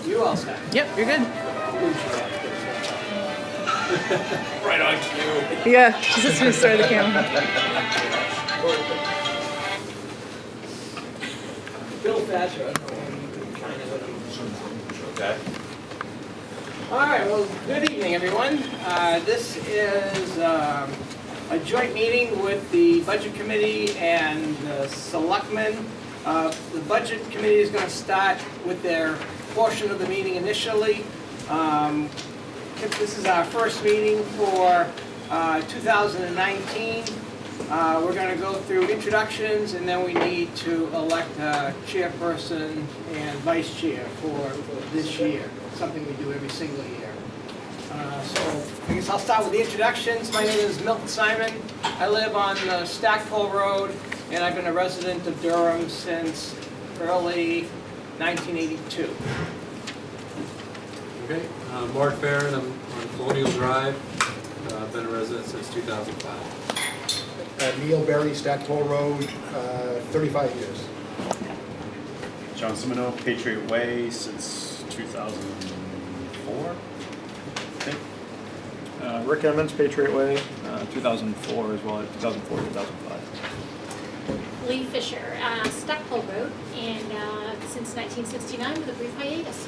You all set? Yep, you're good. Right on cue. Yeah, she's just gonna start the camera. Bill Thatcher. Okay. All right, well, good evening, everyone. This is a joint meeting with the Budget Committee and the Selectmen. The Budget Committee is going to start with their portion of the meeting initially. This is our first meeting for 2019. We're going to go through introductions, and then we need to elect a chairperson and vice chair for this year, something we do every single year. So I guess I'll start with the introductions. My name is Milton Simon. I live on Stackpole Road, and I've been a resident of Durham since early 1982. Okay. Mark Barron. I'm on Colonial Drive. I've been a resident since 2005. Neil Berry, Stackpole Road, 35 years. John Simino, Patriot Way since 2004, I think. Rick Emmons, Patriot Way, 2004 as well, 2004, 2005. Lee Fisher, Stackpole Road, and since 1969 with a brief hiatus.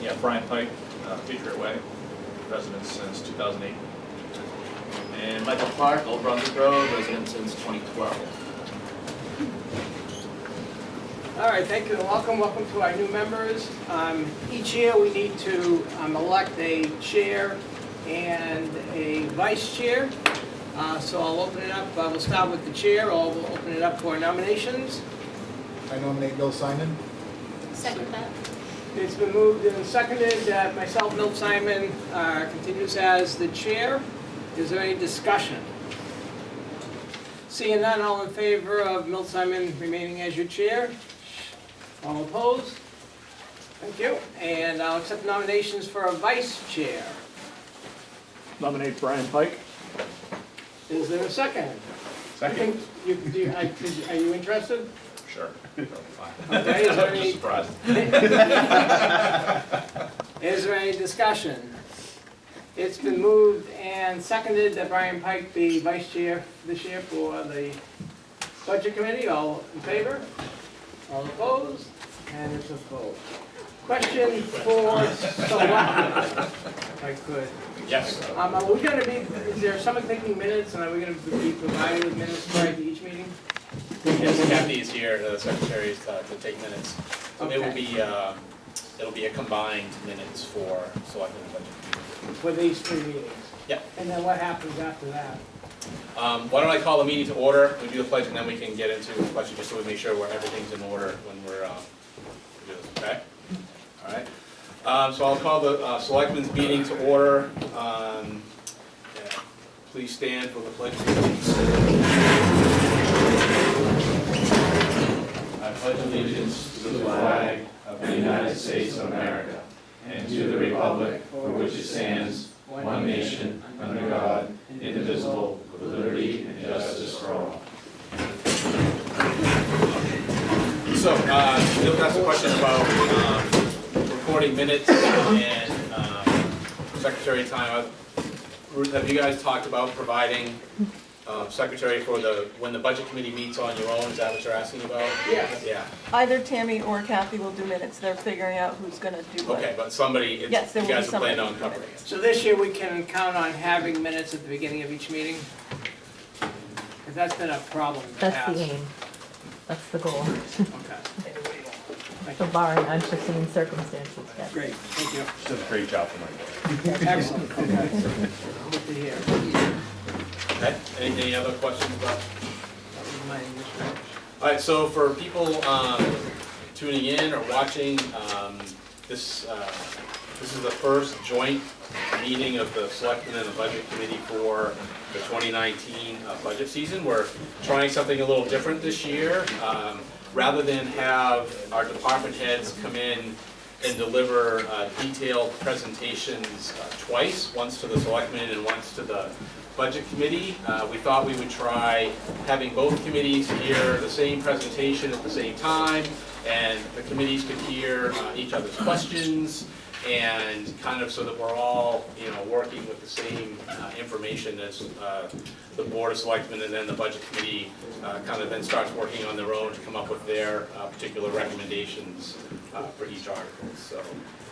Yeah, Brian Pike, Patriot Way, resident since 2008. And Michael Clark, Old Brunswick Road, resident since 2012. All right, thank you, and welcome to our new members. Each year we need to elect a chair and a vice chair. So I'll open it up, we'll start with the chair, I'll open it up for nominations. I nominate Bill Simon. Second that. It's been moved and seconded that myself, Milt Simon, continues as the chair. Is there any discussion? Seeing none, all in favor of Milt Simon remaining as your chair? All opposed? Thank you. And I'll accept nominations for a vice chair. Nominate Brian Pike. Is there a second? Second. Are you interested? Sure. Okay, is there any, Surprised. is there any discussion? It's been moved and seconded that Brian Pike be vice chair this year for the Budget Committee. All in favor? All opposed? And it's opposed. Question for Selectmen, if I could. Yes. Are we going to be, is there someone taking minutes, and are we going to be provided with minutes prior to each meeting? Yes, Kathy is here, the secretary, to take minutes. So Okay. it will be, it'll be a combined minutes for selecting the budget. For these three meetings? Yep. And then what happens after that? Why don't I call the meeting to order, we do the pledge, and then we can get into the question, just so we make sure everything's in order when we're, do this, okay? All right. So I'll call the selectmen's meeting to order. Please stand for the pledge of allegiance. I pledge allegiance to the flag of the United States of America and to the republic for which it stands, one nation, under God, indivisible, with liberty and justice for all. So, you'll ask a question about recording minutes and secretary time. Have you guys talked about providing secretary for when the budget committee meets on your own? Is that what you're asking about? Yes. Yeah. Either Tammy or Kathy will do minutes. They're figuring out who's gonna do what. Okay, but somebody, Yes, there you will be guys are planning somebody. on covering it. So this year we can count on having minutes at the beginning of each meeting? Because that's been a problem in the past. That's the aim. That's the goal. Okay. So barring unforeseen circumstances. Yes. Great, thank you. She does a great job for my board. Excellent, okay. Good to hear. Okay, any other questions about? That was my initial. All right, so for people tuning in or watching, this is the first joint meeting of the Selectmen and the Budget Committee for the 2019 budget season. We're trying something a little different this year. Rather than have our department heads come in and deliver detailed presentations twice, once to the Selectmen and once to the Budget Committee. We thought we would try having both committees hear the same presentation at the same time, and the committees could hear each other's questions, and kind of so that we're all, working with the same information as the Board of Selectmen, and then the Budget Committee kind of then starts working on their own to come up with their particular recommendations for each article. So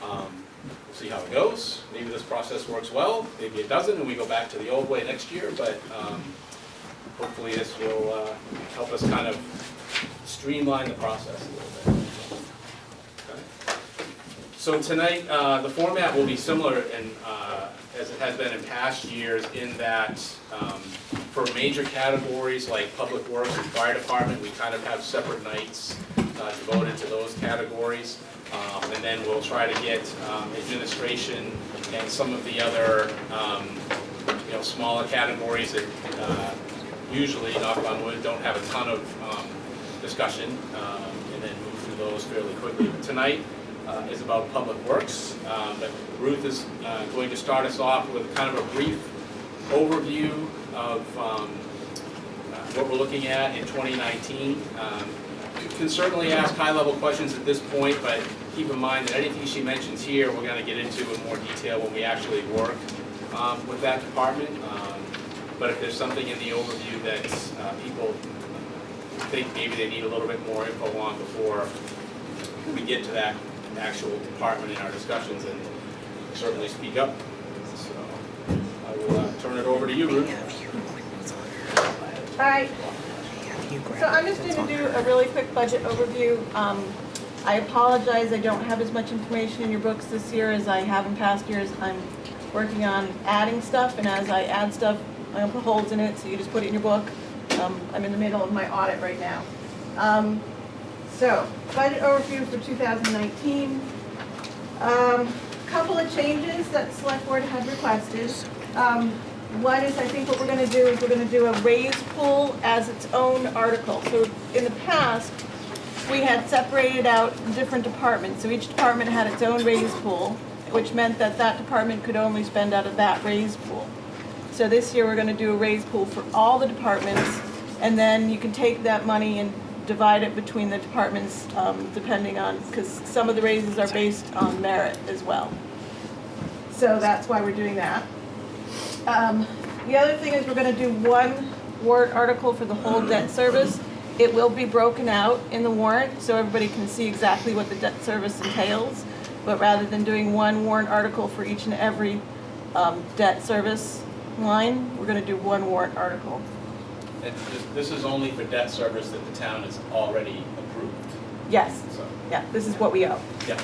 we'll see how it goes. Maybe this process works well, maybe it doesn't, and we go back to the old way next year, but hopefully this will help us kind of streamline the process a little bit. So tonight, the format will be similar as it has been in past years, in that for major categories like Public Works and Fire Department, we kind of have separate nights devoted to those categories. And then we'll try to get administration and some of the other smaller categories that usually, knock on wood, don't have a ton of discussion, and then move through those fairly quickly. But tonight is about Public Works, but Ruth is going to start us off with kind of a brief overview of what we're looking at in 2019. You can certainly ask high-level questions at this point, but keep in mind that anything she mentions here, we're going to get into in more detail when we actually work with that department. But if there's something in the overview that people think maybe they need a little bit more info on before we get to that actual department in our discussions, and certainly speak up. So I will turn it over to you, Ruth. All right. So I'm just going to do a really quick budget overview. I apologize, I don't have as much information in your books this year as I have in past years. I'm working on adding stuff, and as I add stuff, I don't put holes in it, so you just put it in your book. I'm in the middle of my audit right now. So, budget overview for 2019. Couple of changes that the Select Board had requested. One is, I think what we're going to do is we're going to do a raise pool as its own article. So in the past, we had separated out different departments. So each department had its own raise pool, which meant that that department could only spend out of that raise pool. So this year we're going to do a raise pool for all the departments, and then you can take that money and divide it between the departments depending on, because some of the raises are based on merit as well. So that's why we're doing that. The other thing is we're going to do one warrant article for the whole debt service. It will be broken out in the warrant so everybody can see exactly what the debt service entails. But rather than doing one warrant article for each and every debt service line, we're going to do one warrant article. And this is only for debt service that the town has already approved. Yes. So, Yeah, this is what we owe. yeah.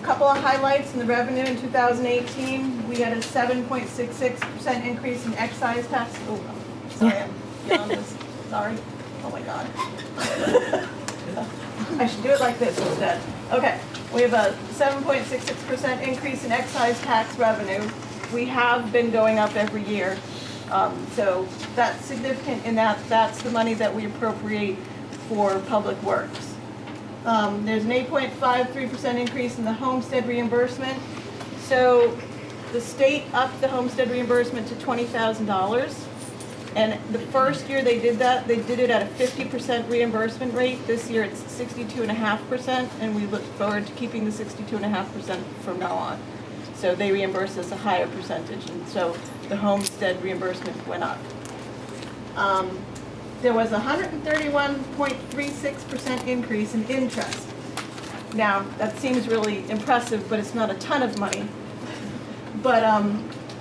Couple of highlights in the revenue in 2018. We had a 7.66% increase in excise tax. Oh, sorry, I'm yelling this. Sorry. Oh my God. I should do it like this instead. Okay, we have a 7.66% increase in excise tax revenue. We have been going up every year. So that's significant in that that's the money that we appropriate for public works. There's an 8.53% increase in the homestead reimbursement. So the state upped the homestead reimbursement to $20,000. And the first year they did that, they did it at a 50% reimbursement rate. This year it's 62.5%, and we look forward to keeping the 62.5% from now on. So they reimburse us a higher percentage, and so the homestead reimbursement went up. There was a 131.36% increase in interest. Now, that seems really impressive, but it's not a ton of money. But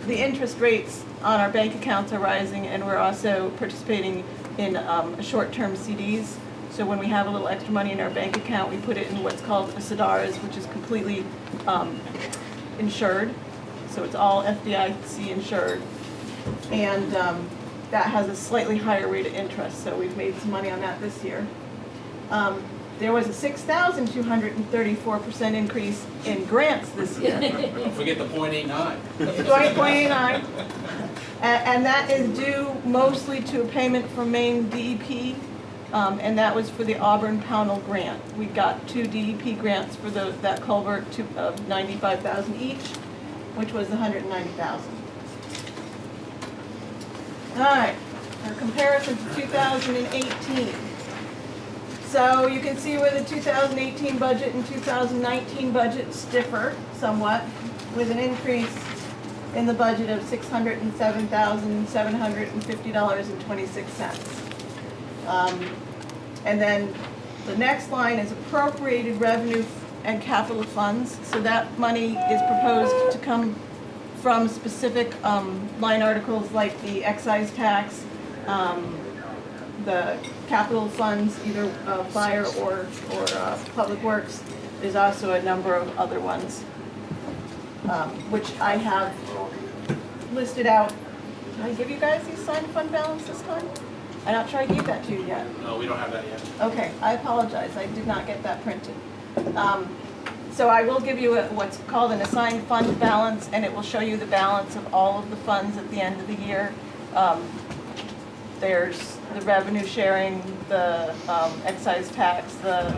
the interest rates on our bank accounts are rising, and we're also participating in short-term CDs. So when we have a little extra money in our bank account, we put it in what's called a SIDARS, which is completely insured. So it's all FDIC insured. And that has a slightly higher rate of interest, so we've made some money on that this year. There was a 6,234% increase in grants this year. Don't forget the 0.89. 20.89. And that is due mostly to a payment from Maine DEP, and that was for the Auburn Pownell grant. We got 2 DEP grants for that culvert of $95,000 each, which was $190,000. All right, our comparison to 2018. So you can see where the 2018 budget and 2019 budgets differ somewhat, with an increase in the budget of $607,750.26. And then the next line is appropriated revenue and capital funds. So that money is proposed to come from specific line articles like the excise tax, the capital funds, either fire or public works. There's also a number of other ones, which I have listed out. Did I give you guys the assigned fund balance this time? I'm not sure I gave that to you yet. No, we don't have that yet. Okay, I apologize, I did not get that printed. So I will give you what's called an assigned fund balance, and it will show you the balance of all of the funds at the end of the year. There's the revenue sharing, the excise tax, the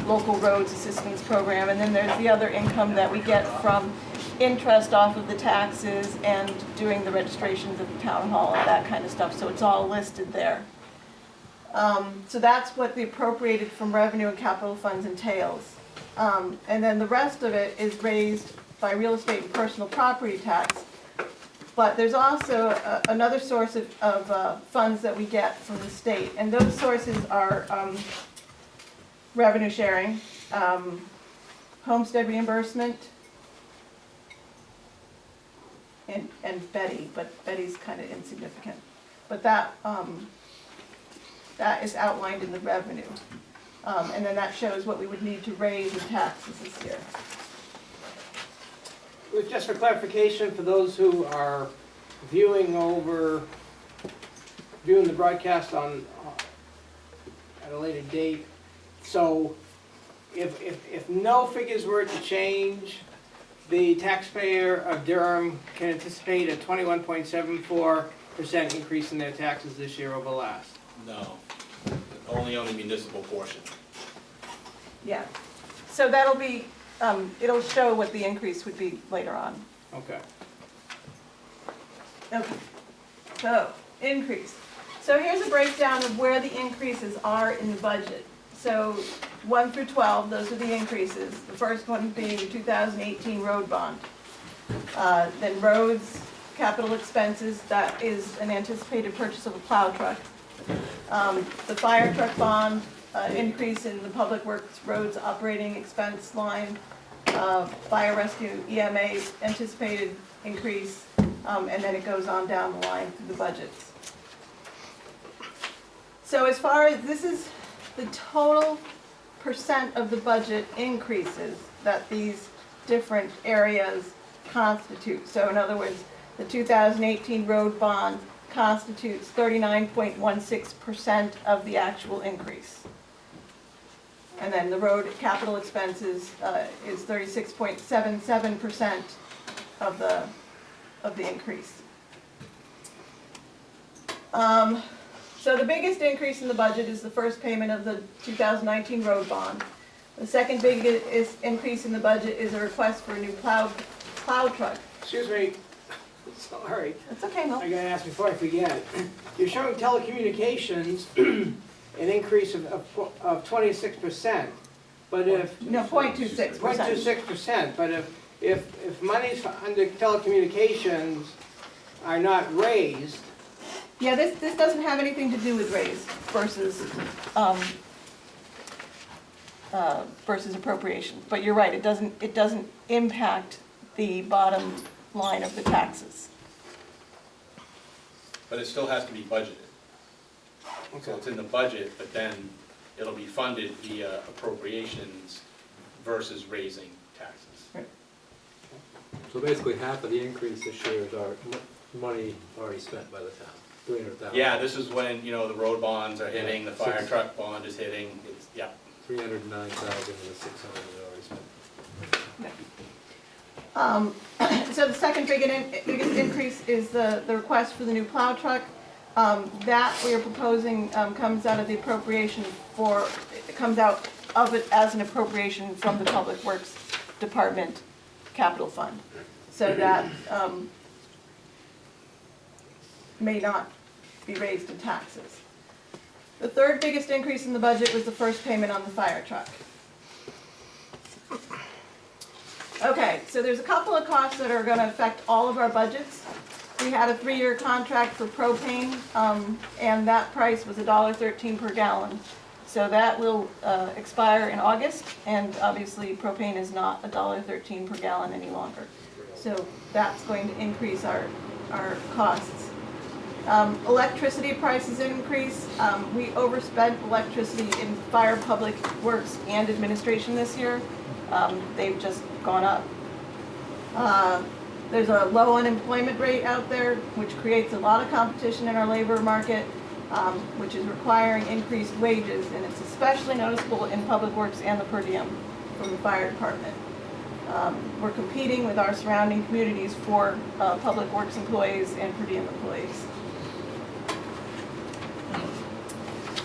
local roads assistance program, and then there's the other income that we get from interest off of the taxes and doing the registrations at the town hall and that kind of stuff. So it's all listed there. So that's what the appropriated from revenue and capital funds entails. And then the rest of it is raised by real estate and personal property tax. But there's also another source of funds that we get from the state. And those sources are revenue sharing, homestead reimbursement, and Betty, but Betty's kind of insignificant. But that is outlined in the revenue. And then that shows what we would need to raise in taxes this year. Just for clarification, for those who are viewing the broadcast at a later date, so if no figures were to change, the taxpayer of Durham can anticipate a 21.74% increase in their taxes this year over last. No, only on the municipal portion. Yeah. So that'll be, it'll show what the increase would be later on. Okay. Okay. So, increase. So here's a breakdown of where the increases are in the budget. So 1 through 12, those are the increases. The first one being the 2018 road bond. Then roads, capital expenses, that is an anticipated purchase of a plow truck. The fire truck bond, increase in the public works roads operating expense line. Fire rescue EMA anticipated increase, and then it goes on down the line through the budgets. So as far as, this is the total percent of the budget increases that these different areas constitute. So in other words, the 2018 road bond constitutes 39.16% of the actual increase. And then the road capital expenses is 36.77% of the increase. So the biggest increase in the budget is the first payment of the 2019 road bond. The second biggest increase in the budget is a request for a new plow truck. Excuse me. Sorry. That's okay, Mel. I gotta ask before I forget. You're showing telecommunications an increase of 26%, but if No, 0.26%. 0.26%, but if monies under telecommunications are not raised, Yeah, this doesn't have anything to do with raise versus versus appropriation. But you're right, it doesn't impact the bottom line of the taxes. But it still has to be budgeted. So it's in the budget, but then it'll be funded via appropriations versus raising taxes. Right. So basically, half of the increase this year is our money already spent by the town, $300,000. Yeah, this is when, the road bonds are hitting, the fire truck bond is hitting, it's, yeah. $309,000 and the $600 is already spent. So the second biggest increase is the request for the new plow truck. That we are proposing comes out of the appropriation comes out of it as an appropriation from the Public Works Department capital fund. So that may not be raised in taxes. The third biggest increase in the budget was the first payment on the fire truck. Okay, so there's a couple of costs that are going to affect all of our budgets. We had a 3-year contract for propane, and that price was $1.13 per gallon. So that will expire in August, and obviously propane is not $1.13 per gallon any longer. So that's going to increase our costs. Electricity prices increase. We overspent electricity in fire, public works, and administration this year. They've just gone up. There's a low unemployment rate out there, which creates a lot of competition in our labor market, which is requiring increased wages, and it's especially noticeable in public works and the per diem from the fire department. We're competing with our surrounding communities for public works employees and per diem employees.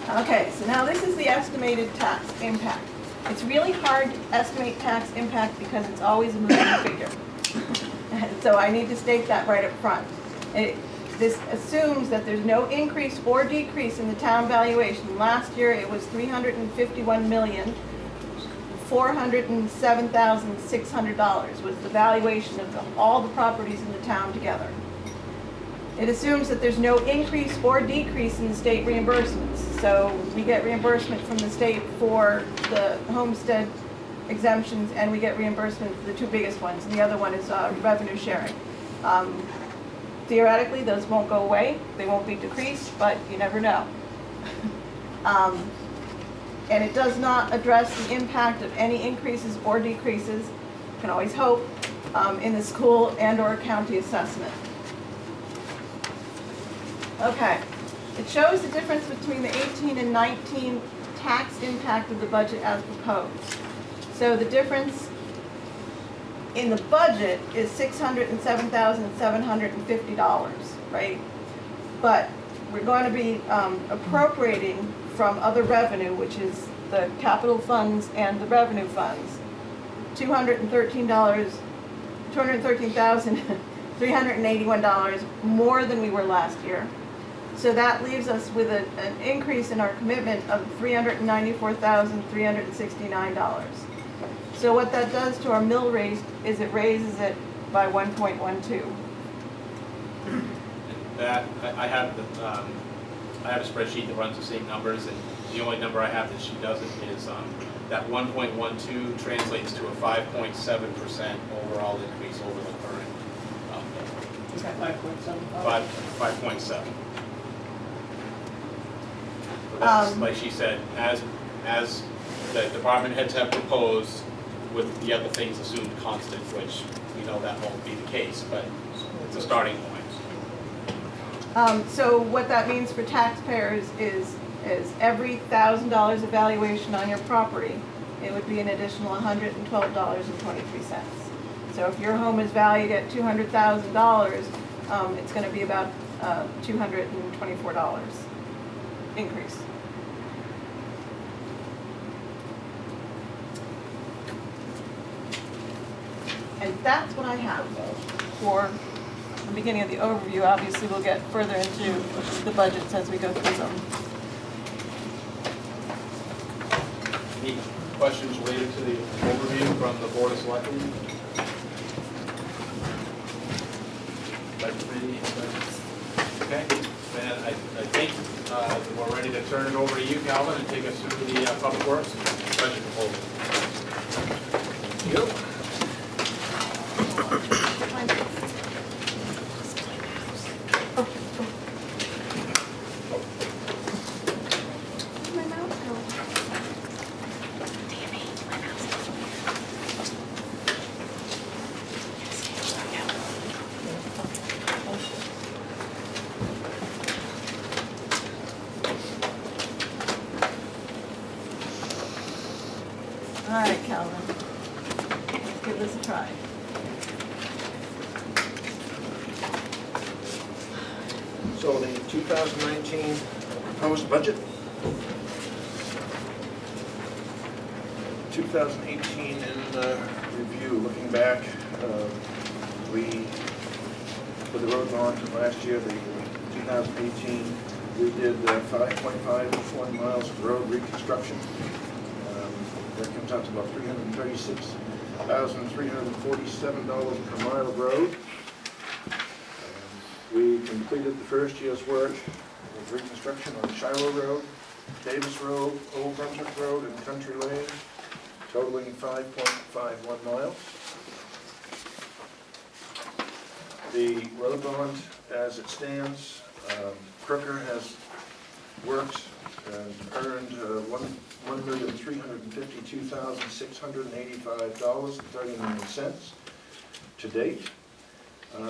Okay, so now this is the estimated tax impact. It's really hard to estimate tax impact because it's always a moving figure. So I need to state that right up front. This assumes that there's no increase or decrease in the town valuation. Last year it was $351,407,600 was the valuation of all the properties in the town together. It assumes that there's no increase or decrease in the state reimbursements. So we get reimbursement from the state for the homestead exemptions, and we get reimbursement for the two biggest ones, and the other one is revenue sharing. Theoretically, those won't go away. They won't be decreased, but you never know. And it does not address the impact of any increases or decreases, you can always hope, in the school and or county assessment. Okay, it shows the difference between the 18 and 19 tax impact of the budget as proposed. So the difference in the budget is $607,750, right? But we're going to be appropriating from other revenue, which is the capital funds and the revenue funds, $213,381 more than we were last year. So that leaves us with an increase in our commitment of $394,369. So what that does to our mill rate is it raises it by 1.12. That, I have a spreadsheet that runs the same numbers, and the only number I have that she doesn't is that 1.12 translates to a 5.7% overall increase over the current bill. Is that 5.7? 5.7. So that's, like she said, as the department heads have proposed, with the other things assumed constant, which we know that won't be the case, but it's a starting point. So what that means for taxpayers is every $1,000 of valuation on your property, it would be an additional $112.23. So if your home is valued at $200,000, it's going to be about $224 increase. And that's what I have for the beginning of the overview. Obviously, we'll get further into the budgets as we go through them. Any questions related to the overview from the Board of Selectmen? Budget committee? Okay, then I think we're ready to turn it over to you, Calvin, and take us through the Public Works budget proposal. Yep. All right, Calvin, let's give this a try. So the 2019 proposed budget, 2018 in review, looking back, with the road bond from last year, the 2018, we did 5.51 miles of road reconstruction. That comes out to about $336,347 per mile of road. We completed the first year's work of reconstruction on Shiloh Road, Davis Road, Old Brunswick Road, and Country Lane, totaling 5.51 miles. The road bond, as it stands, Crooker has worked and earned $1,352,685.39 to date.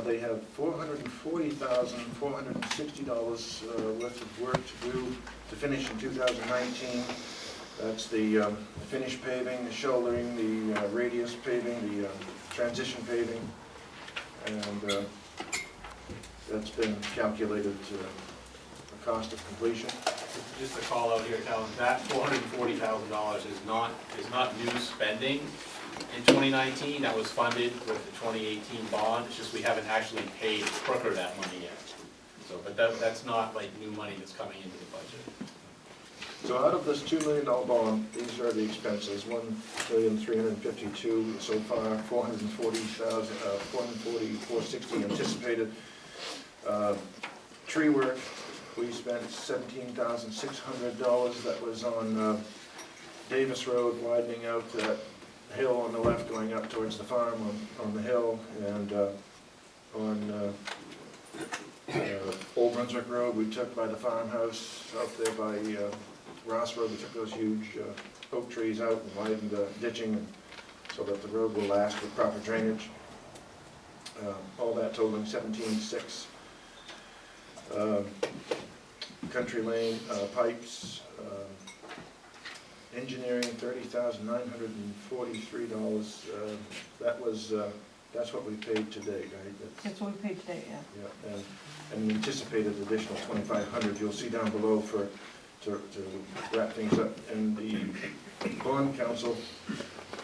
They have $440,460 worth of work to do to finish in 2019. That's the finish paving, the shouldering, the radius paving, the transition paving, and that's been calculated to the cost of completion. Just to call out here, Calvin, that $440,000 is not new spending in 2019. That was funded with the 2018 bond. It's just we haven't actually paid Crooker that money yet. So, but that's not like new money that's coming into the budget. So out of this $2 million bond, these are the expenses: $1,352,000 so far, $440,460 anticipated. Tree work, we spent $17,600. That was on Davis Road, widening out that hill on the left going up towards the farm on the hill, and on Old Brunswick Road, we took by the farmhouse out there by Ross Road. We took those huge oak trees out and widened the ditching so that the road will last with proper drainage. All that totaling $17,600. Country Lane pipes, engineering $30,943. That's what we paid to date, right? That's what we paid today, yeah. Yeah, and we anticipated additional $2,500. You'll see down below to wrap things up. And the bond council,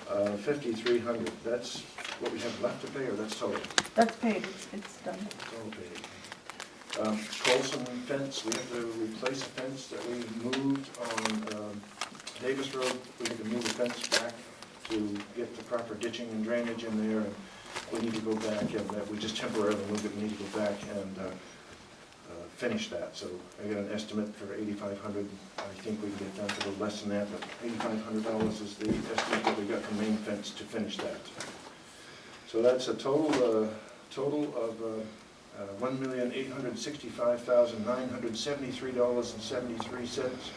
$5,300. That's what we have left to pay, or that's total? That's paid. It's done. Total paid. Colson fence, we have to replace a fence that we moved on Davis Road. We need to move the fence back to get the proper ditching and drainage in there, and we need to go back, and we just temporarily moved it. We need to go back and finish that. So I got an estimate for $8,500. I think we can get down to a little less than that, but $8,500 is the estimate that we got from main fence to finish that. So that's a total of $1,865,973.73.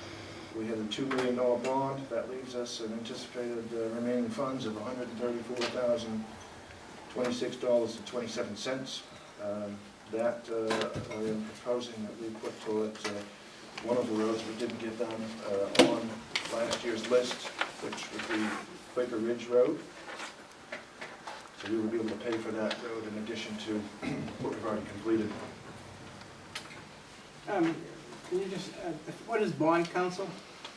We had a $2 million bond. That leaves us an anticipated remaining funds of $134,026.27. That I am proposing that we put toward one of the roads we didn't get done on last year's list, which would be Quaker Ridge Road. So we will be able to pay for that road in addition to what we've already completed. Can you just, what is bond council?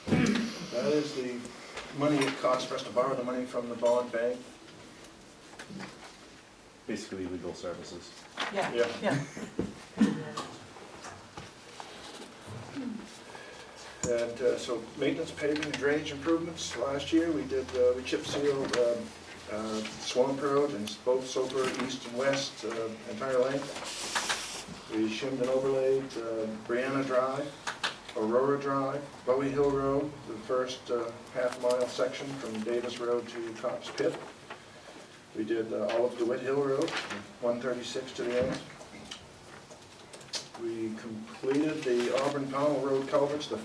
That is the money it costs for us to borrow the money from the bond bank. Basically legal services. Yeah. Yeah. Yeah. And so maintenance, paving, and drainage improvements. Last year we did, we chip sealed Swamp Road and both Soper east and west, entire length. We shimmed and overlaid Brianna Drive, Aurora Drive, Bowie Hill Road, the first half-mile section from Davis Road to Cops Pit. We did all of DeWitt Hill Road, 136 to the end. We completed the Auburn Powell Road culverts, the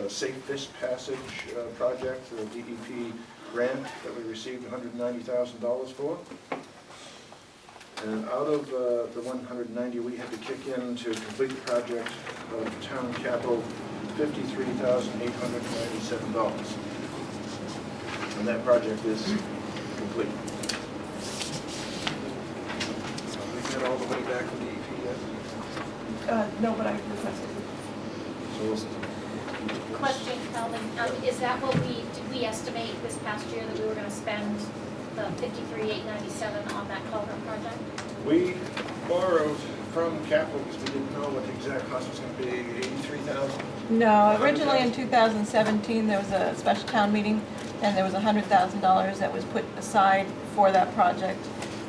Safe Fish Passage project, the DEP grant that we received $190,000 for. And out of the $190 we had to kick in to complete the project of town capital, $53,897. And that project is complete. We get all the way back from DEP yet? No, but I requested. So Question, Calvin, is that what did we estimate this past year that we were gonna spend the $53,897 on that culvert project? we borrowed from capital, because we didn't know what the exact cost was gonna be, 83,000? No, originally in 2017, there was a special town meeting, and there was $100,000 that was put aside for that project,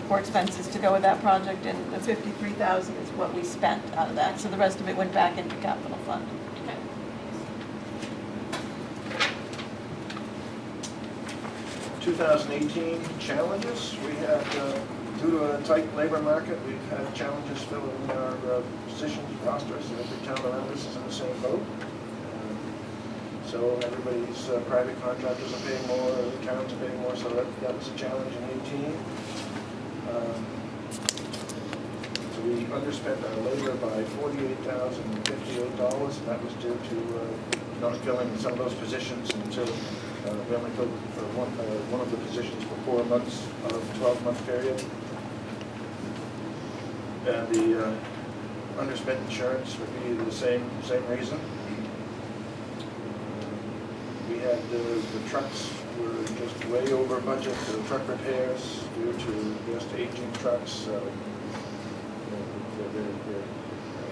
for expenses to go with that project, and the 53,000 is what we spent out of that, so the rest of it went back into capital fund. Okay. 2018 challenges, we had, due to a tight labor market, we've had challenges filling our positions, rosters. Every town around us is in the same boat. So everybody's private contractors are paying more, the towns are paying more, so that was a challenge in 18. So we underspent our labor by $48,058, and that was due to not filling some of those positions until we only filled for one of the positions for 4 months out of a 12-month period. And the underspent insurance would be the same reason. We had the trucks were just way over budget, the truck repairs due to just aging trucks. They're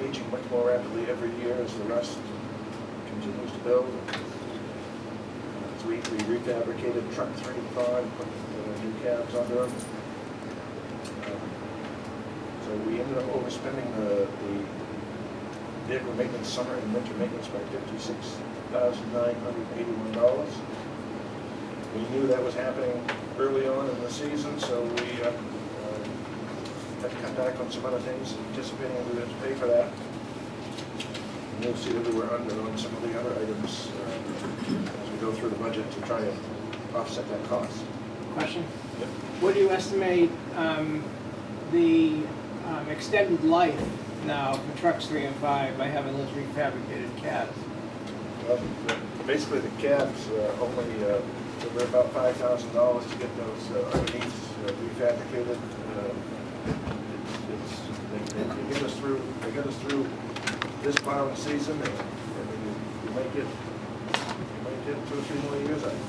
aging much more rapidly every year as the rust continues to build. So we refabricated truck 3 and 5, put new cabs under them. So we ended up overspending the vehicle maintenance, summer and winter maintenance by $56,981. We knew that was happening early on in the season, so we had to cut back on some other things, anticipating we would have to pay for that. And you'll see that we were under on some of the other items as we go through the budget to try and offset that cost. Question? Yep. What do you estimate the extended life now for trucks 3 and 5 by having those refabricated cabs? Basically, the cabs only were about $5,000 to get those underneath refabricated. They get us through. They get us through this plowing season, and you might get 2 or 3 more years out of it.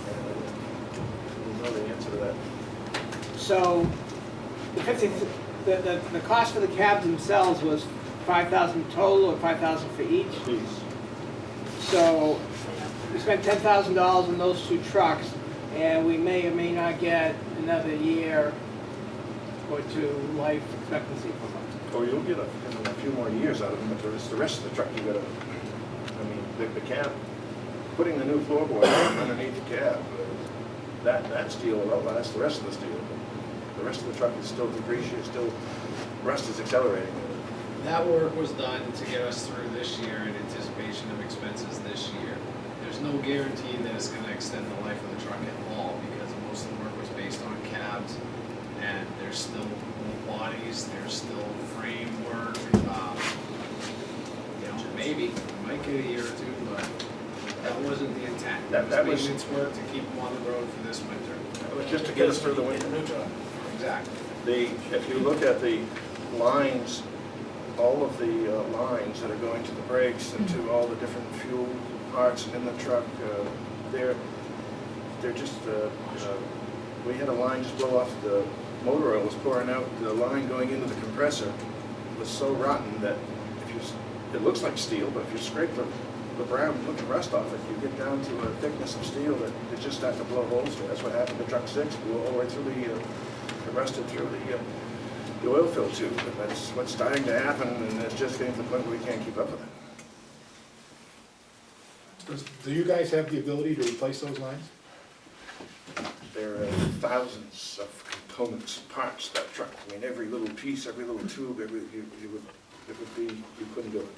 We know the answer to that. So the cost for the cabs themselves was $5,000 total, or $5,000 for each? Please. So we spent $10,000 on those 2 trucks, and we may or may not get another year or 2 life expectancy from them. Or you'll get a few more years out of them, but the rest of the truck you got to. I mean, the cab, putting the new floorboard underneath the cab, that steel will outlast the rest of the steel. The rest of the truck is still depreciated, still rust is accelerating. That work was done to get us through this year in anticipation of expenses this year. There's no guarantee that it's going to extend the life of the truck at all, because most of the work was based on cabs, and there's still bodies, there's still framework. Maybe we might get a year or 2, but that wasn't the intent. That was maintenance work to keep them on the road for this winter. That was just to get us through the winter. Exactly. If you look at the lines, all of the lines that are going to the brakes and to all the different fuel parts in the truck, they're just, we had a line just blow off, the motor oil was pouring out, the line going into the compressor was so rotten that it looks like steel, but if you scrape the brown looking rust off it, you get down to a thickness of steel that it just starts to blow holes through. That's what happened to truck 6, blew all the way through it rusted through the oil fill tube. And that's what's starting to happen, and it's just getting to the point where we can't keep up with it. Do you guys have the ability to replace those lines? There are thousands of components, parts, that truck. I mean, every little piece, every little tube, you couldn't do it.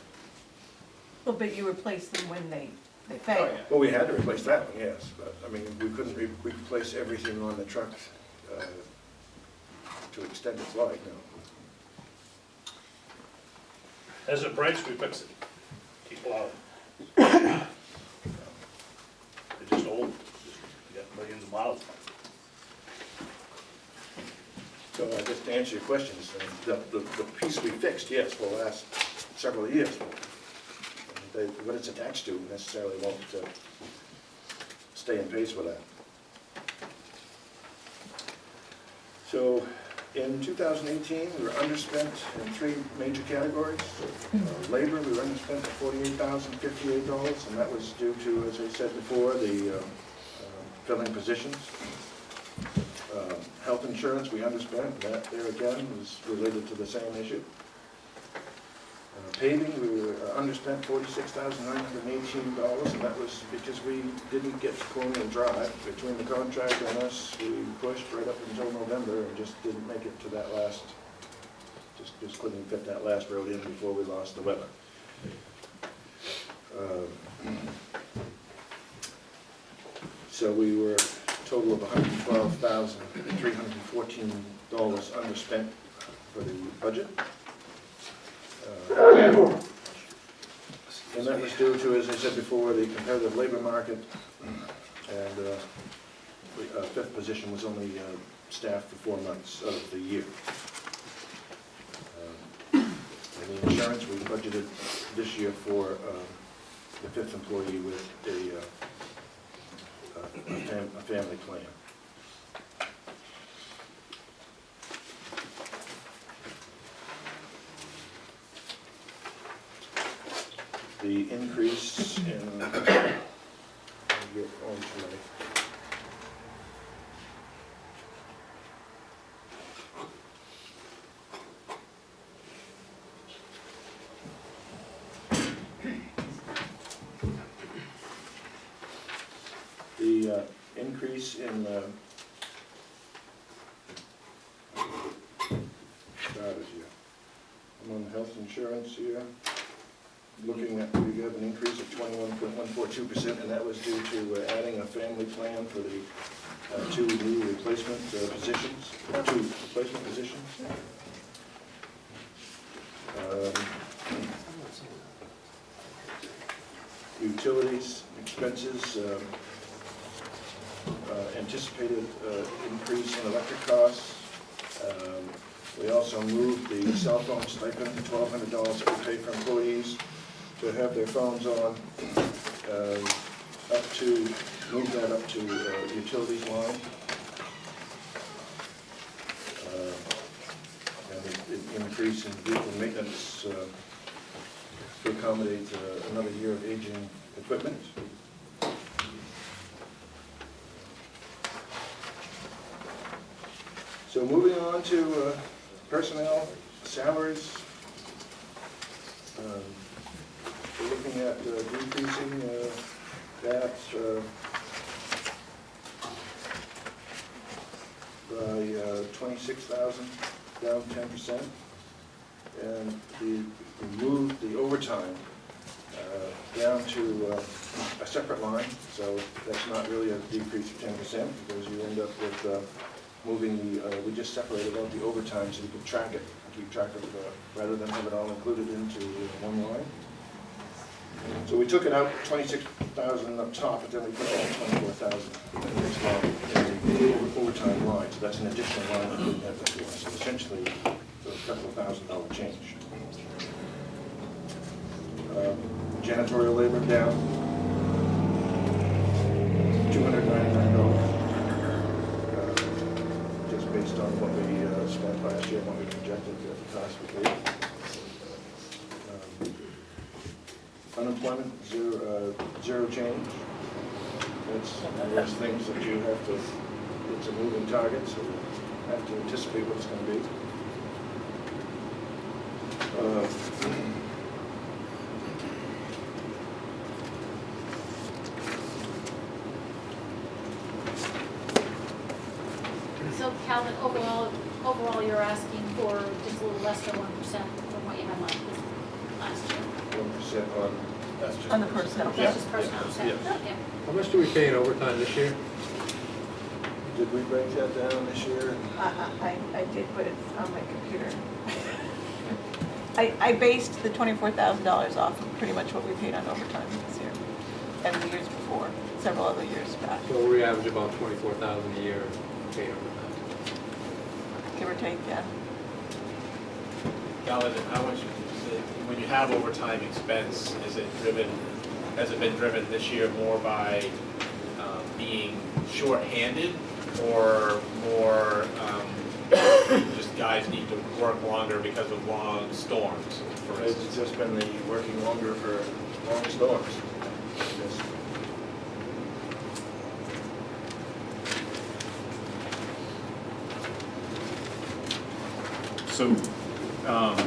Well, but you replace them when they fail. Well, we had to replace that one, yes, but I mean, we couldn't replace everything on the truck to extend its life, no. As it breaks, we fix it. Keep plowing. They're just old. You got millions of miles. So just to answer your questions, the piece we fixed, yes, will last several years. What it's attached to necessarily won't stay in pace with that. So In 2018, we were underspent in 3 major categories. Labor, we were underspent at $48,058, and that was due to, as I said before, the filling positions. Health insurance, we underspent. That there again was related to the same issue. Paving, we were underspent $46,918, and that was because we didn't get to Colonial Drive. Between the contractor and us, we pushed right up until November and just didn't make it to that last, just couldn't fit that last road in before we lost the weather. So we were a total of $112,314 underspent for the budget. And that was due to, as I said before, the competitive labor market, and fifth position was only staffed for 4 months of the year. And the insurance, we budgeted this year for the 5th employee with a family plan. The increase in, increase in I'm on health insurance here. Looking at, we have an increase of 21.142%, and that was due to adding a family plan for the 2 new replacement positions, 2 replacement positions. Utilities expenses, anticipated increase in electric costs. We also moved the cell phone stipend to $1,200 that we pay for employees to have their phones on, move that up to utilities line. And an increase in vehicle maintenance to accommodate another year of aging equipment. So moving on to personnel salaries. We're looking at decreasing that by 26,000, down 10%, and we moved the overtime down to a separate line. So that's not really a decrease of 10% because you end up with moving the, we just separated out the overtime so we could track it, keep track of, rather than have it all included into one line. So we took it out 26,000 up top, but then we put it on 24,000 in the overtime line. So that's an additional line that we didn't have before. So essentially, a couple of $1,000 change. Janitorial labor down $299. Based on what we spent last year and what we projected the cost would be. Unemployment, zero change. That's one of those things that you have to, it's a moving target, so you have to anticipate what it's going to be. So Calvin, overall you're asking for just a little less than 1% from what you had last year. 1% on, that's just On the personnel. That's just personnel, okay. Okay. How much do we pay in overtime this year? Did we break that down this year? I did, but it's on my computer. I based the $24,000 off of pretty much what we paid on overtime this year and the years before, several other years back. So we average about $24,000 a year paid overtime. Give or take, yeah. Calvin, how much, when you have overtime expense, has it been driven this year more by being short-handed or more just guys need to work longer because of long storms, for instance. It's just been the working longer for long storms. Yes. So,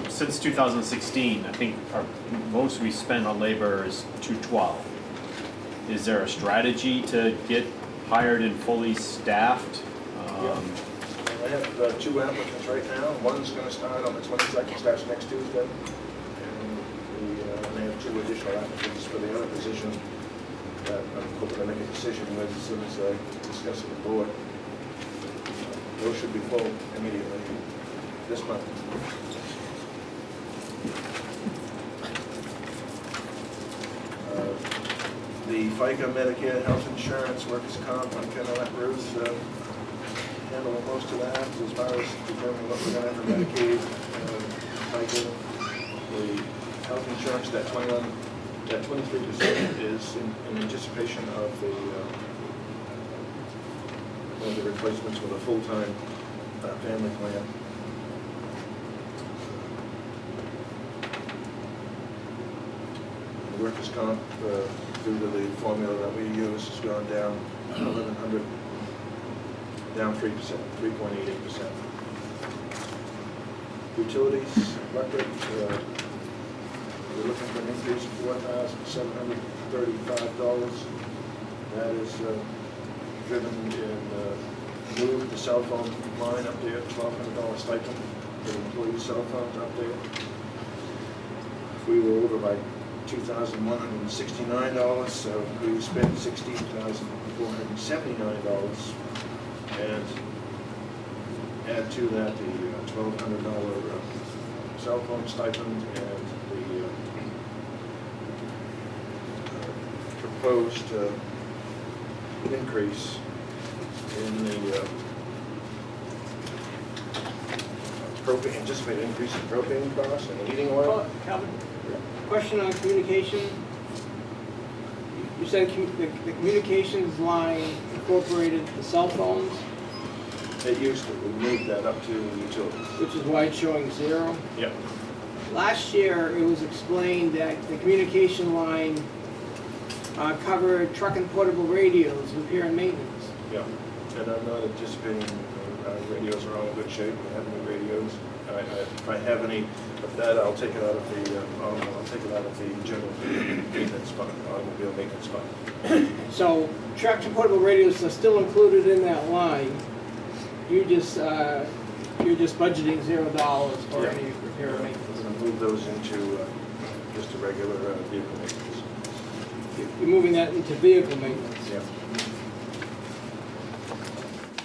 since 2016, I think our most we spent on labor is $212. Is there a strategy to get hired and fully staffed? I have 2 applicants right now. One's going to start on the 22nd, starts next Tuesday. And I have 2 additional applicants for the other position that I'm hoping to make a decision with as soon as I discuss it with the board. Those should be full immediately this month. The FICA, Medicare, health insurance, workers' comp, I'm going to let Bruce handle most of that as far as determining what we're going to have for Medicaid, FICA. The health insurance, that 23% is in anticipation of the one of the replacements with a full-time family plan. The workers' comp, due to the formula that we use, has gone down 1,100, down 3%, 3.88%. Utilities, electric, we're looking for an increase of $4,735. That is driven in move the cell phone line up there, $1,200 stipend for employee cell phones up there. We were over by $2,169, so we spent $16,479, and add to that the $1,200 cell phone stipend and the proposed increase in the anticipated increase in propane costs and heating oil. Calvin, question on communication. You said the communications line incorporated the cell phones? It used to. We moved that up to utilities. Which is why it's showing 0? Yep. Last year, it was explained that the communication line covered truck and portable radios, repair and maintenance. Yeah, and I'm not anticipating our radios are all in good shape. We have new radios. If I have any of that, I'll take it out of the general maintenance fund, automobile maintenance fund. So truck and portable radios are still included in that line. You're just budgeting $0 for any repair or maintenance. We're going to move those into just a regular vehicle maintenance. You're moving that into vehicle maintenance. Yeah.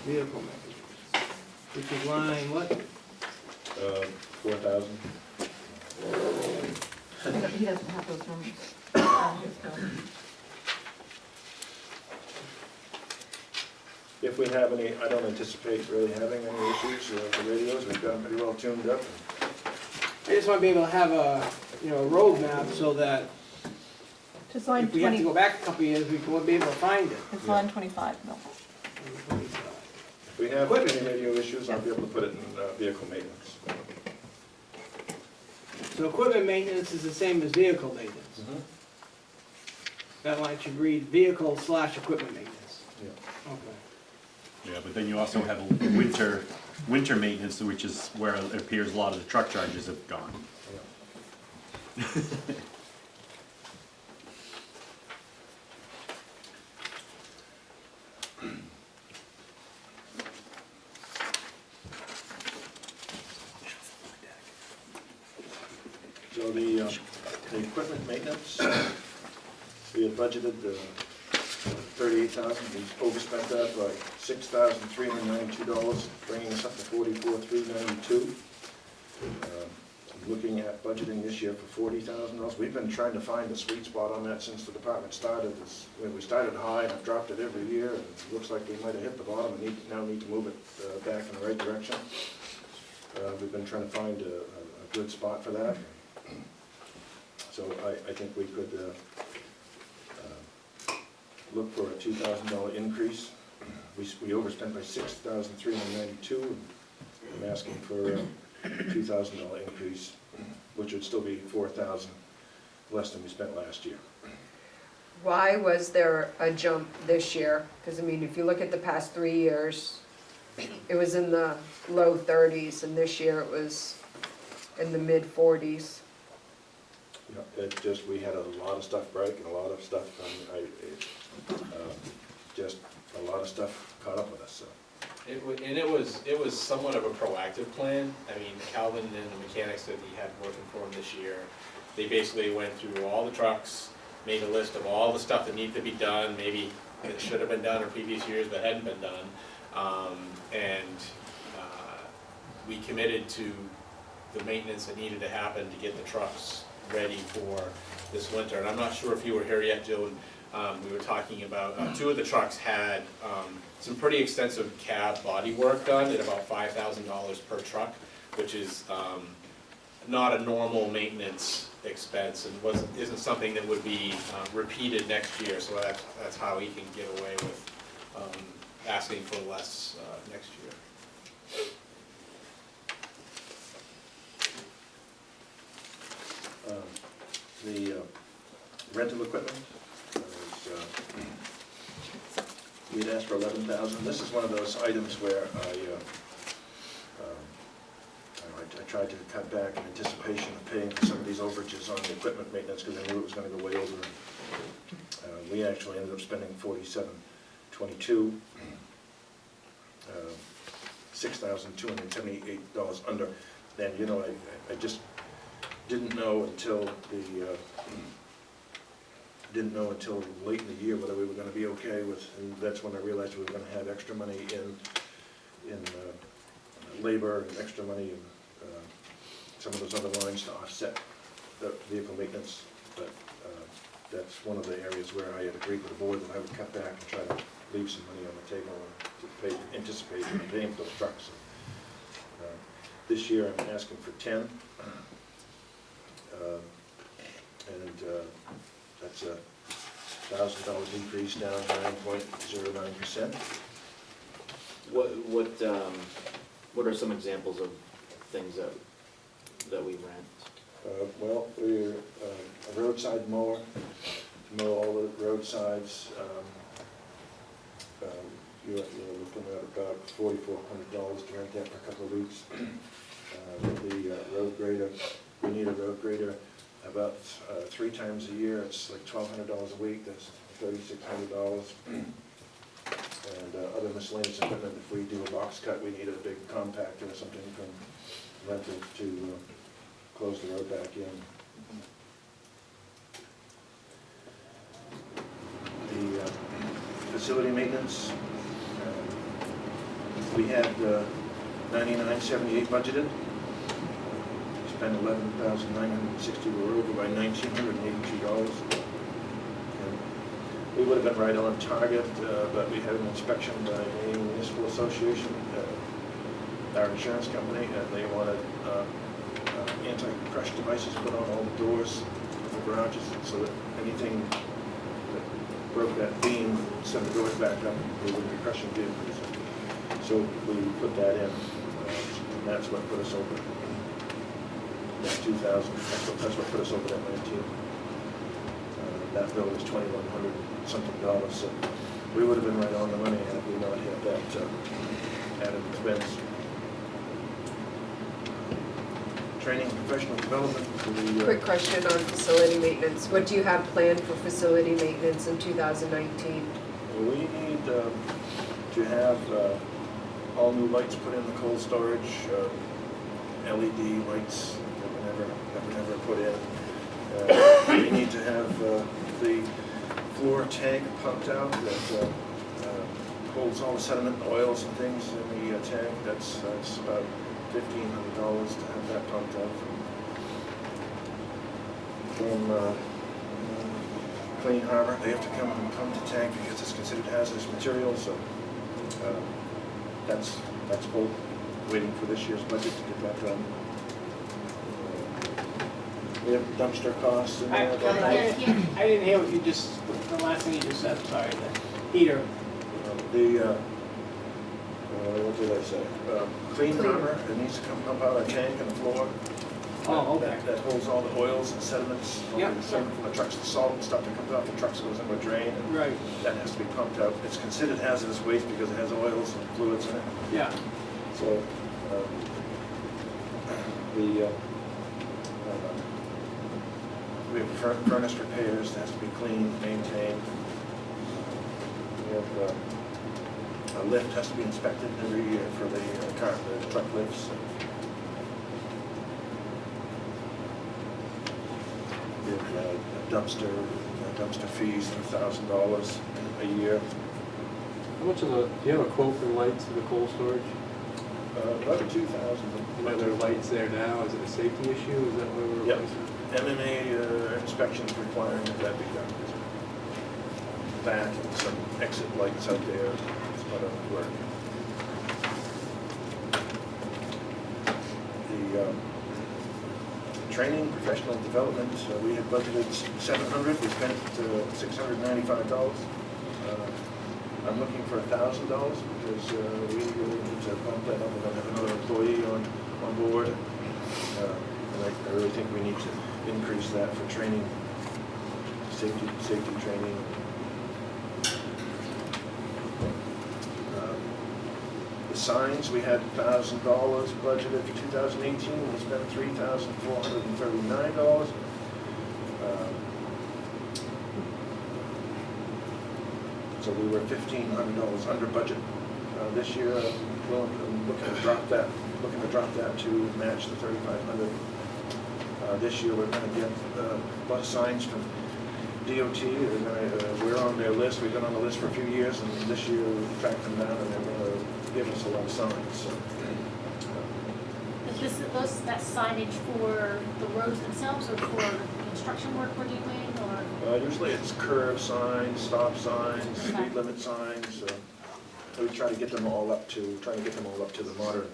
Vehicle maintenance. Which is line what? 4,000. He doesn't have those numbers. If we have any, I don't anticipate really having any issues with the radios. We've got them pretty well tuned up. I just want to be able to have a roadmap so that Just line if we have to 20, go back a couple of years, we will be able to find it. it's line 25, no. If we have any radio issues, I'll be able to put it in vehicle maintenance. So equipment maintenance is the same as vehicle maintenance. That line should read vehicle/equipment maintenance. Yeah. Okay. Yeah, but then you also have winter maintenance, which is where it appears a lot of the truck charges have gone. So the equipment maintenance, we had budgeted $38,000. We overspent that by $6,392, bringing us up to $44,392. Looking at budgeting this year for $40,000. We've been trying to find a sweet spot on that since the department started. We started high and I've dropped it every year, and it looks like we might have hit the bottom and now need to move it back in the right direction. We've been trying to find a good spot for that. So I think we could look for a $2,000 increase. We overspent by $6,392. I'm asking for a $2,000 increase, which would still be $4,000 less than we spent last year. Why was there a jump this year? Because I mean, if you look at the past 3 years, it was in the low 30s, and this year it was in the mid 40s. You know, it just, we had a lot of stuff break and a lot of stuff, just a lot of stuff caught up with us, so. It was somewhat of a proactive plan. I mean, Calvin and the mechanics that he had working for him this year, they basically went through all the trucks, made a list of all the stuff that needed to be done, maybe it should have been done in previous years but hadn't been done. We committed to the maintenance that needed to happen to get the trucks ready for this winter. And I'm not sure if you were here yet, Jill, we were talking about, 2 of the trucks had some pretty extensive cab body work done at about $5,000 per truck, which is not a normal maintenance expense and isn't something that would be repeated next year. So that's how he can get away with asking for less next year. The rental equipment, we'd asked for $11,000. This is one of those items where I tried to cut back in anticipation of paying for some of these overages on the equipment maintenance because I knew it was going to go way over. We actually ended up spending $47.22, $6,278 under. And you know, I just didn't know until late in the year whether we were going to be okay with, and that's when I realized we were going to have extra money in labor and extra money in some of those other lines to offset the vehicle maintenance. But that's one of the areas where I had agreed with the board that I would cut back and try to leave some money on the table and to anticipate paying for those trucks. This year I'm asking for 10. That's a $1,000 increase, down 9.09%. What are some examples of things that we rent? Well, we're a roadside mower to mow all the roadsides. You're looking at about $4,400 to rent that for a couple of weeks. The road grader, we need a road grader about 3 times a year. It's like $1,200 a week. That's $3,600. And other miscellaneous equipment. If we do a box cut, we need a big compactor or something from rental to close the road back in. The facility maintenance, we had $99.78 budgeted. Spent $11,960. We're over by $1,982. We would have been right on target, but we had an inspection by a municipal association, our insurance company, and they wanted anti-crush devices put on all the doors of the garages so that anything that broke that beam sent the doors back up. We wouldn't be crushing vehicles. So we put that in, and that's what put us over. That 2,000. That's what put us over that 19. That bill was $2,100 something dollars. So we would have been right on the money had we not had that added expense. Training and professional development. Quick question on facility maintenance. What do you have planned for facility maintenance in 2019? We need to have all new lights put in the cold storage, LED lights that were never put in. We need to have the floor tank pumped out that holds all the sediment, oils and things in the tank. That's about $1,500 to have that pumped out from Clean Harbor. They have to come and pump the tank because it's considered hazardous material. So that's both waiting for this year's budget to get that done. We have dumpster costs in there. I didn't hear what you just, the last thing you just said, sorry, the heater. what did I say? Clean rubber, it needs to come up out of a tank in the floor. Oh, okay. That holds all the oils and sediments, all Yep. the sediment from the trucks, the salt and stuff that comes off the trucks goes into a drain. And Right, that has to be pumped out. It's considered hazardous waste because it has oils and fluids in it. yeah. So, we have furnace repairs, that has to be cleaned, maintained. We have, a lift has to be inspected every year for the truck lifts. We have dumpster fees of $1,000 a year. How much of the, do you have a quote for lights for the cold storage? About 2,000. And are there lights there now? Is it a safety issue? Is that where we're Yep. replacing? MMA inspections requiring that that be done. That and some exit lights out there is part of the work. The training, professional development, we had budgeted $700, we spent $695. I'm looking for $1,000 because we really need to bump that up. We're going to have another employee on board. And I really think we need to increase that for training, safety training. The signs, we had $1,000 budgeted for 2018. We spent $3,439. So we were $1,500 under budget. This year, I'm looking to drop that to match the $3,500. This year, we're going to get bus signs from DOT. We're on their list. We've been on the list for a few years, and this year we've tracked them down, and they're going to give us a lot of signs. So, Is that signage for the roads themselves or for construction work we're doing, or? Usually it's curve signs, stop signs, speed limit signs. We try to get them all up to the modern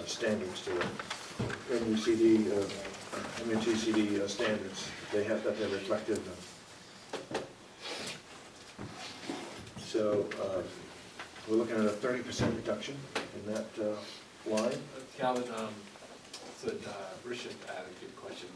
standards, to the MUTCD standards. They have that they're reflective. So we're looking at a 30% reduction in that line. Calvin, Richard had a good question.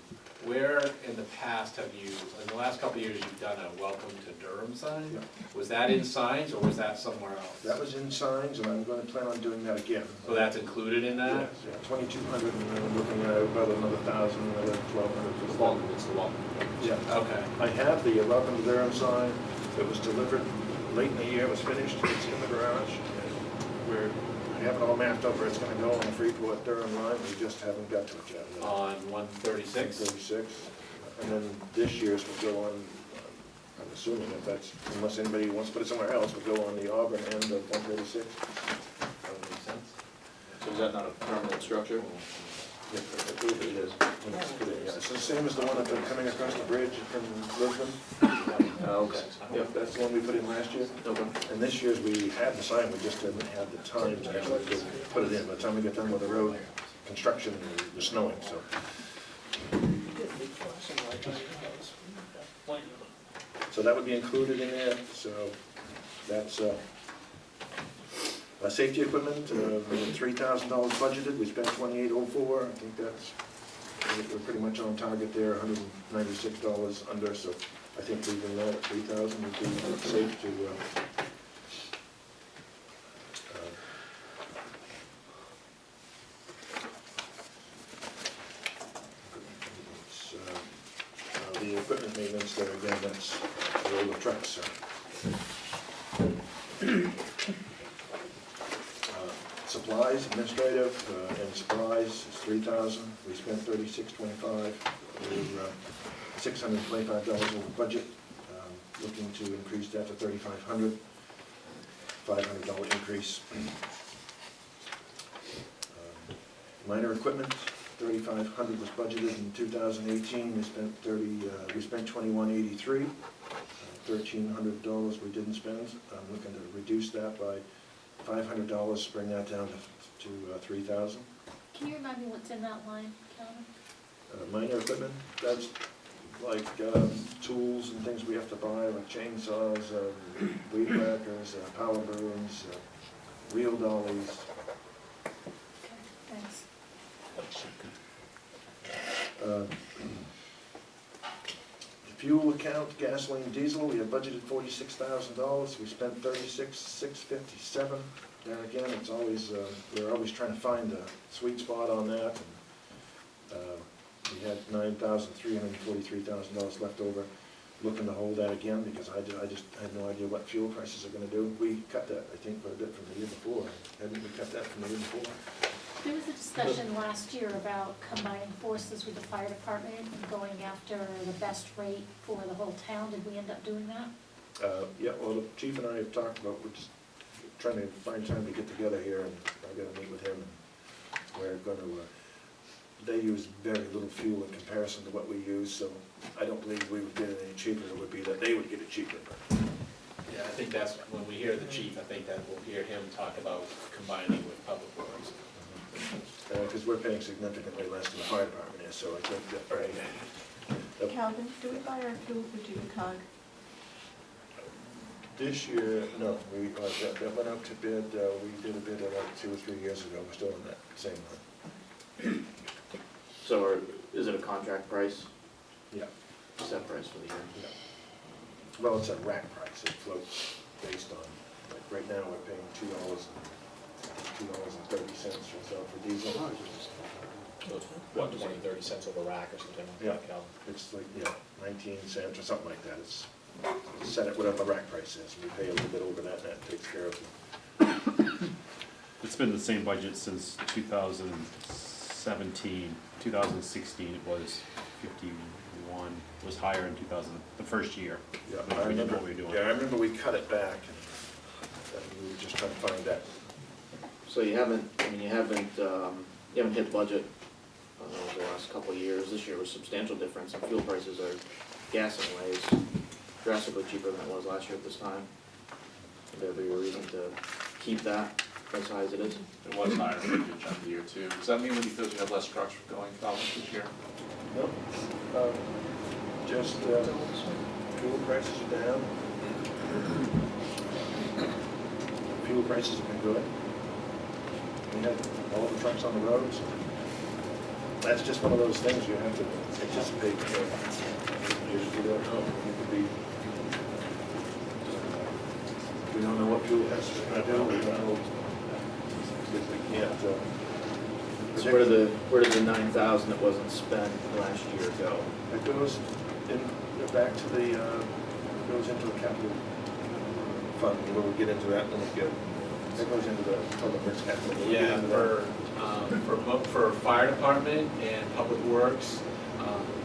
Where in the past have you, in the last couple of years, you've done a welcome to Durham sign? Yeah. Was that in signs or was that somewhere else? That was in signs, and I'm going to plan on doing that again. So that's included in that? Yes, yeah, 2,200, and I'm looking at about another 1,000, another 1,200. The welcome, it's the welcome. Yeah. Okay. I have the welcome to Durham sign. It was delivered late in the year, it was finished, it's in the garage. I have it all mapped out where it's going to go on the Freeport-Durham line, we just haven't got to it yet. On 136? 136. And then this year's will go on, I'm assuming that that's, unless anybody wants to put it somewhere else, will go on the Auburn end of 136. That would make sense. So is that not a permanent structure? Yeah, I believe it is. Yeah, it's the same as the one coming across the bridge from Lisbon. Okay. Yep, that's the one we put in last year. Okay. And this year's, we had the sign, we just didn't have the time to actually put it in. By the time we got done with the road construction, it was snowing, so. So that would be included in there, so that's, safety equipment, $3,000 budgeted, we spent $2,804. I think we're pretty much on target there, $196 under, so I think leaving that at $3,000 would be safe to, the equipment maintenance there, again, that's the older trucks. Supplies, administrative, and supplies is $3,000. We spent $36.25. We're $625 over budget. Looking to increase that to $3,500. $500 increase. Minor equipment, $3,500 was budgeted in 2018. We spent $2,183. $1,300 we didn't spend. I'm looking to reduce that by $500, bring that down to $3,000. Can you remind me what's in that line, Calvin? Minor equipment, that's like tools and things we have to buy, like chainsaws, weed whackers, power brooms, wheel dollies. Thanks. Fuel account, gasoline, diesel, we have budgeted $46,000, we spent $36,657. There again, it's always, we're always trying to find a sweet spot on that. And, we had $9,343,000 left over. Looking to hold that again because I just had no idea what fuel prices are gonna do. We cut that, I think, quite a bit from the year before. Hadn't we cut that from the year before? There was a discussion last year about combining forces with the fire department and going after the best rate for the whole town. Did we end up doing that? Yeah, well, the chief and I have talked about, we're just trying to find time to get together here, and I've got to meet with him, and we're going to, they use very little fuel in comparison to what we use, so I don't believe we would get it any cheaper. It would be that they would get it cheaper. Yeah, I think that's, when we hear the chief, I think that we'll hear him talk about combining with public works. Because we're paying significantly less than the fire department is, so I think that, right. Calvin, do we buy our fuel for GCOG? This year, no, we, that went out to bid, we did a bid like 2 or 3 years ago. We're still in that same one. So is it a contract price? Yeah. Set price for the year? Yeah. Well, it's a rack price. It floats based on, like right now, we're paying $2.30 or so for diesel. So it's what, 20, 30 cents over rack or something like that, Calvin? It's like, 19 cents or something like that. It's set at whatever the rack price is. We pay a little bit over that, and that takes care of it. It's been the same budget since 2017. 2016 it was 51. It was higher in the first year. Yeah, which we did what we were doing. Yeah, I remember we cut it back, and we were just trying to find that. So you haven't hit budget over the last couple of years. This year was a substantial difference, and fuel prices are, gas anyways, drastically cheaper than it was last year at this time. Would there be a reason to keep that as high as it is? It was higher for a good chunk of the year too. Does that mean because we have less trucks going, Calvin, this year? No, just fuel prices are down. Fuel prices have been good. We had all the trucks on the roads. That's just one of those things you have to anticipate. You don't know. It could be. We don't know what fuel prices are going to do. We don't know. We can't. So where did the 9,000 that wasn't spent last year go? It goes back to the goes into the capital fund. When we get into that, then we get. It goes into the public works capital. Yeah, for fire department and public works,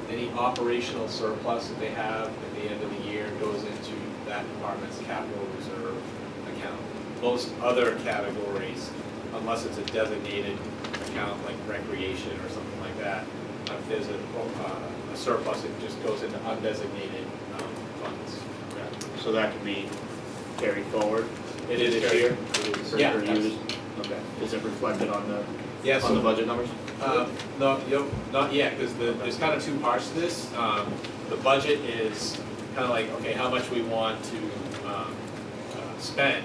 any operational surplus that they have at the end of the year goes into that department's capital reserve account. Most other categories, unless it's a designated account like recreation or something like that, if there's a surplus, it just goes into undesignated funds. So that could be carried forward? It is this carried. year? Yeah. Okay. Is it reflected on the on the budget numbers? No, not yet, because there's kind of two parts to this. The budget is kind of like, okay, how much we want to spend.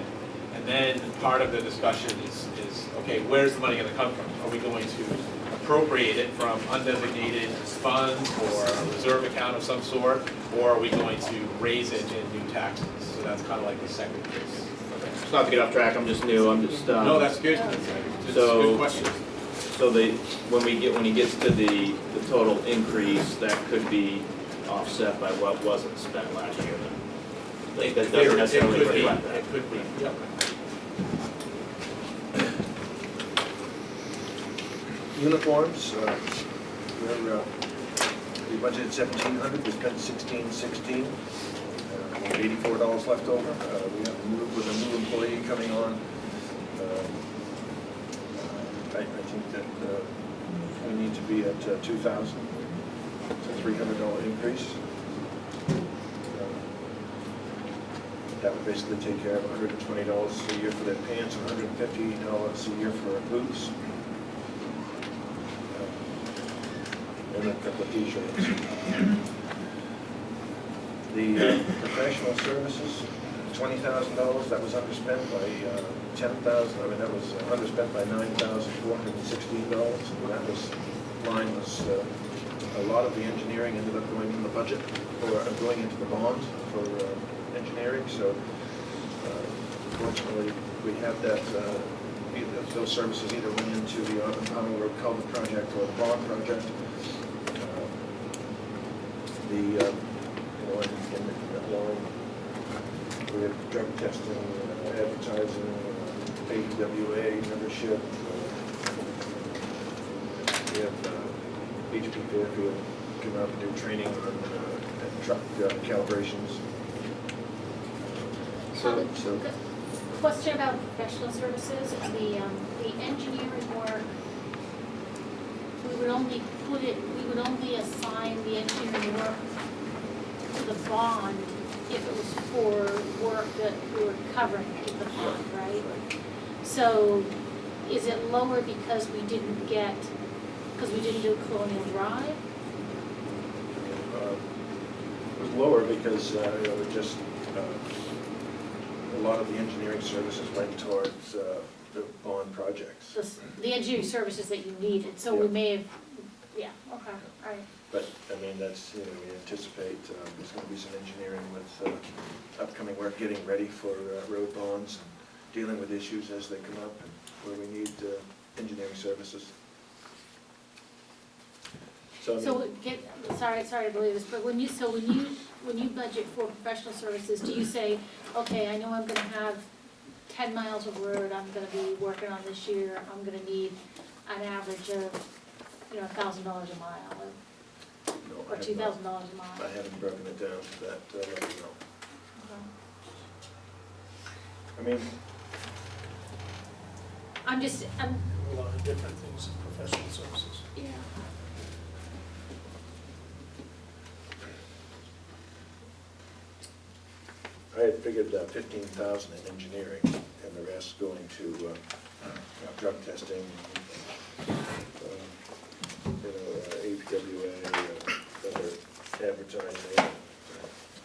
And then part of the discussion is okay, where's the money going to come from? Are we going to appropriate it from undesignated funds or a reserve account of some sort, or are we going to raise it in new taxes? So that's kind of like the second piece. Just not to get off track, I'm just new, I'm just... No, that's good. It's a good question. So when he gets to the total increase, that could be offset by what wasn't spent last year then? That doesn't necessarily reflect that? It could be, yep. Uniforms, we budgeted $1,700, we spent $1,616. $84 left over. We have with a new employee coming on. I think that we need to be at 2,000. It's a $300 increase. That would basically take care of $120 a year for their pants and $150 a year for boots. And a couple of t-shirts. The professional services, $20,000, that was underspent by $10,000, I mean, that was underspent by $9,416, and that was, line was, a lot of the engineering ended up going in the budget, or going into the bond for engineering, so unfortunately, we have that, those services either went into the Autumn Road Culvert project or the bond project. In that line, we have drug testing, advertising, AWA membership. We have HP Fairfield come out and do training on truck calibrations. Question about professional services, the engineering work, we would only assign the engineering work to the bond if it was for work that we were covering in the bond, right? So is it lower because we didn't do Colonial Drive? It was lower because it just a lot of the engineering services went towards the bond projects. The engineering services that you needed, so we may have, okay, all right. But, I mean, that's, we anticipate there's going to be some engineering with upcoming work, getting ready for road bonds, and dealing with issues as they come up, and where we need engineering services. So sorry to believe this, but when you budget for professional services, do you say, okay, I know I'm gonna have 10 miles of road I'm gonna be working on this year, I'm gonna need an average of, $1,000 a mile, or $2,000 a mile? I haven't broken it down to that level, no. I mean, I'm a lot of different things in professional services. Yeah. I had figured 15,000 in engineering, and the rest going to drug testing, APWA, other advertising,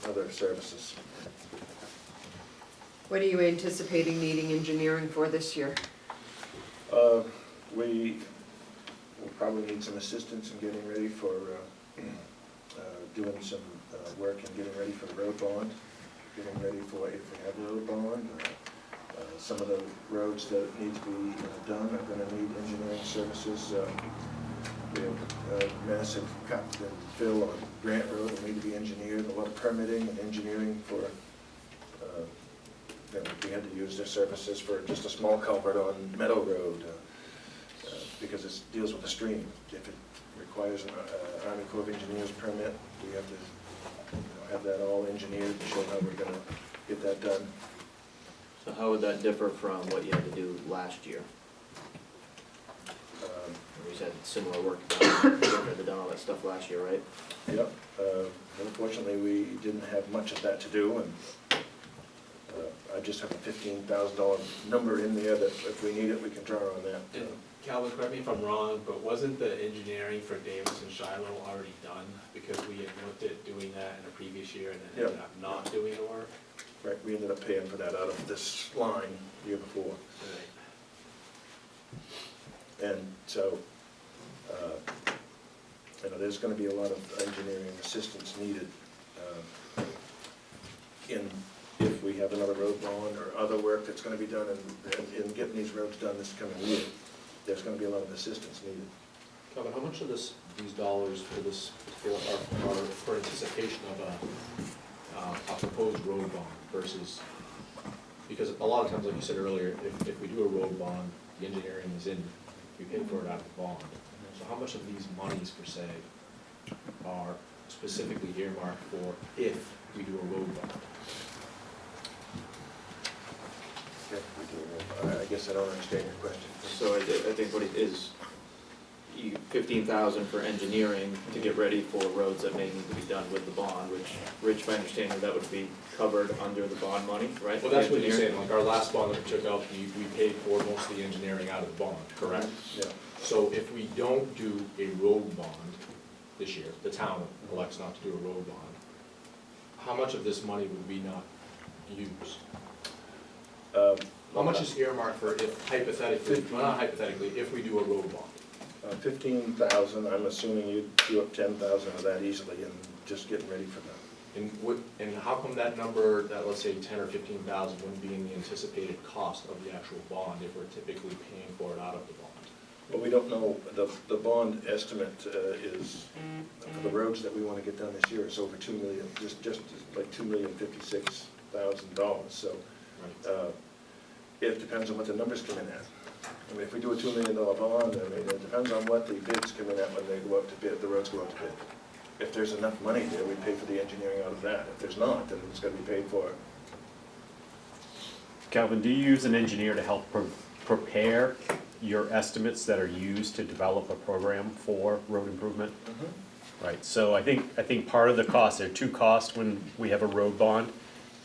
other services. What are you anticipating needing engineering for this year? We will probably need some assistance in getting ready for doing some work and getting ready for the road bond, getting ready for if we have a road bond. Some of the roads that need to be done are going to need engineering services. We have massive cut and fill on Grant Road that need to be engineered, a lot of permitting and engineering for, we had to use their services for just a small culvert on Meadow Road because it deals with the stream. If it requires an Army Corps of Engineers permit, we have to have that all engineered and show how we're going to get that done. So how would that differ from what you had to do last year? You had similar work done, you had done all that stuff last year, right? Yep. Unfortunately, we didn't have much of that to do, and I just have a $15,000 number in there that if we need it, we can draw on that. Calvin, correct me if I'm wrong, but wasn't the engineering for Davis and Shiloh already done? Because we had looked at doing that in a previous year and then ended up not doing the work? Right, we ended up paying for that out of this line the year before. Right. And so, there's going to be a lot of engineering assistance needed if we have another road bond or other work that's going to be done in getting these roads done this coming year. There's going to be a lot of assistance needed. Kevin, how much of these dollars for this are for anticipation of a proposed road bond versus, because a lot of times, like you said earlier, if we do a road bond, the engineering is in, we pay for it out of the bond. So how much of these monies, per se, are specifically earmarked for if we do a road bond? I guess I don't understand your question. So I think what it is, 15,000 for engineering to get ready for roads that may need to be done with the bond, which, Rich, my understanding, that would be covered under the bond money, right? Well, that's what you're saying, like our last bond that we took out, we paid for most of the engineering out of the bond, correct? Yeah. So if we don't do a road bond this year, the town elects not to do a road bond, how much of this money would we not use? How How much is earmarked for if hypothetically, well, not hypothetically, if we do a road bond? 15,000, I'm assuming you'd do up 10,000 of that easily and just getting ready for that. And how come that number, that let's say 10 or 15,000 wouldn't be in the anticipated cost of the actual bond if we're typically paying for it out of the bond? Well, we don't know, the bond estimate is, for the roads that we want to get done this year, is over 2 million, just like $2,056,000, so it depends on what the numbers come in at. I mean, if we do a $2 million bond, I mean, it depends on what the bids come in at when they go up to bid, the roads go up to bid. If there's enough money there, we pay for the engineering out of that. If there's not, then it's gonna be paid for. Calvin, do you use an engineer to help prepare your estimates that are used to develop a program for road improvement? Right, so I think part of the cost, there are two costs when we have a road bond.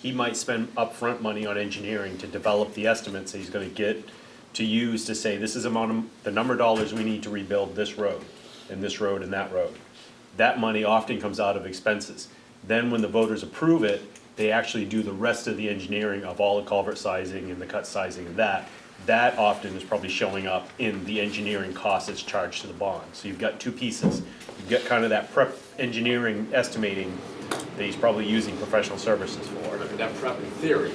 He might spend upfront money on engineering to develop the estimates that he's gonna get to use to say, this is the number of dollars we need to rebuild this road, and this road, and that road. That money often comes out of expenses. Then when the voters approve it, they actually do the rest of the engineering of all the culvert sizing and the cut sizing and that. That often is probably showing up in the engineering cost that's charged to the bond. So you've got two pieces. You've got kind of that prep engineering estimating that he's probably using professional services for. But that prep in theory,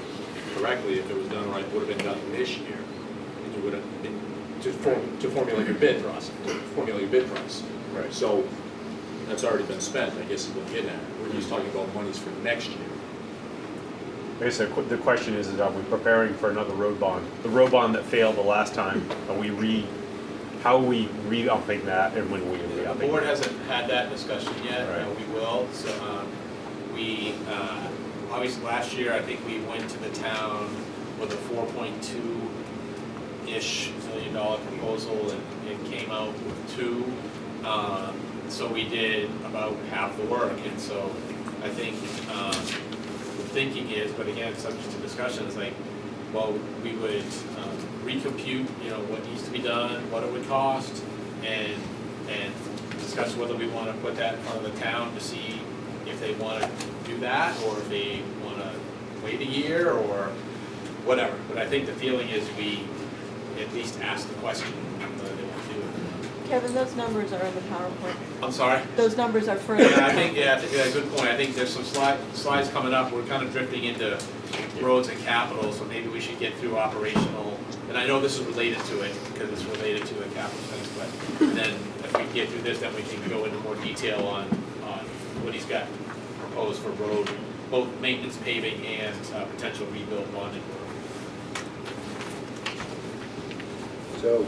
correctly, if it was done right, would have been done this year. And you would have, to formulate your bid process, to formulate your bid price. Right. So that's already been spent, I guess is what we're getting at. We're just talking about monies for next year. Like I said, the question is are we preparing for another road bond? The road bond that failed the last time, how are we re-upping that and when are we re-upping? The board hasn't had that discussion yet, Right. we will. So obviously last year, I think we went to the town with a $4.2-ish million proposal and it came out with 2. So we did about half the work, and so I think the thinking is, but again, subject to discussion, is like, well, we would recompute, what needs to be done, what it would cost, and discuss whether we want to put that in front of the town to see if they want to do that, or if they want to wait a year, or whatever. But I think the feeling is we at least ask the question whether they want to do it. Kevin, those numbers are in the PowerPoint. I'm sorry? Those numbers are further. Yeah, I think, good point. I think there's some slides coming up. We're kind of drifting into roads and capital, so maybe we should get through operational. And I know this is related to it, because it's related to the capital things, but then if we get through this, then we can go into more detail on what he's got proposed for road, both maintenance, paving, and potential rebuild bonding work. So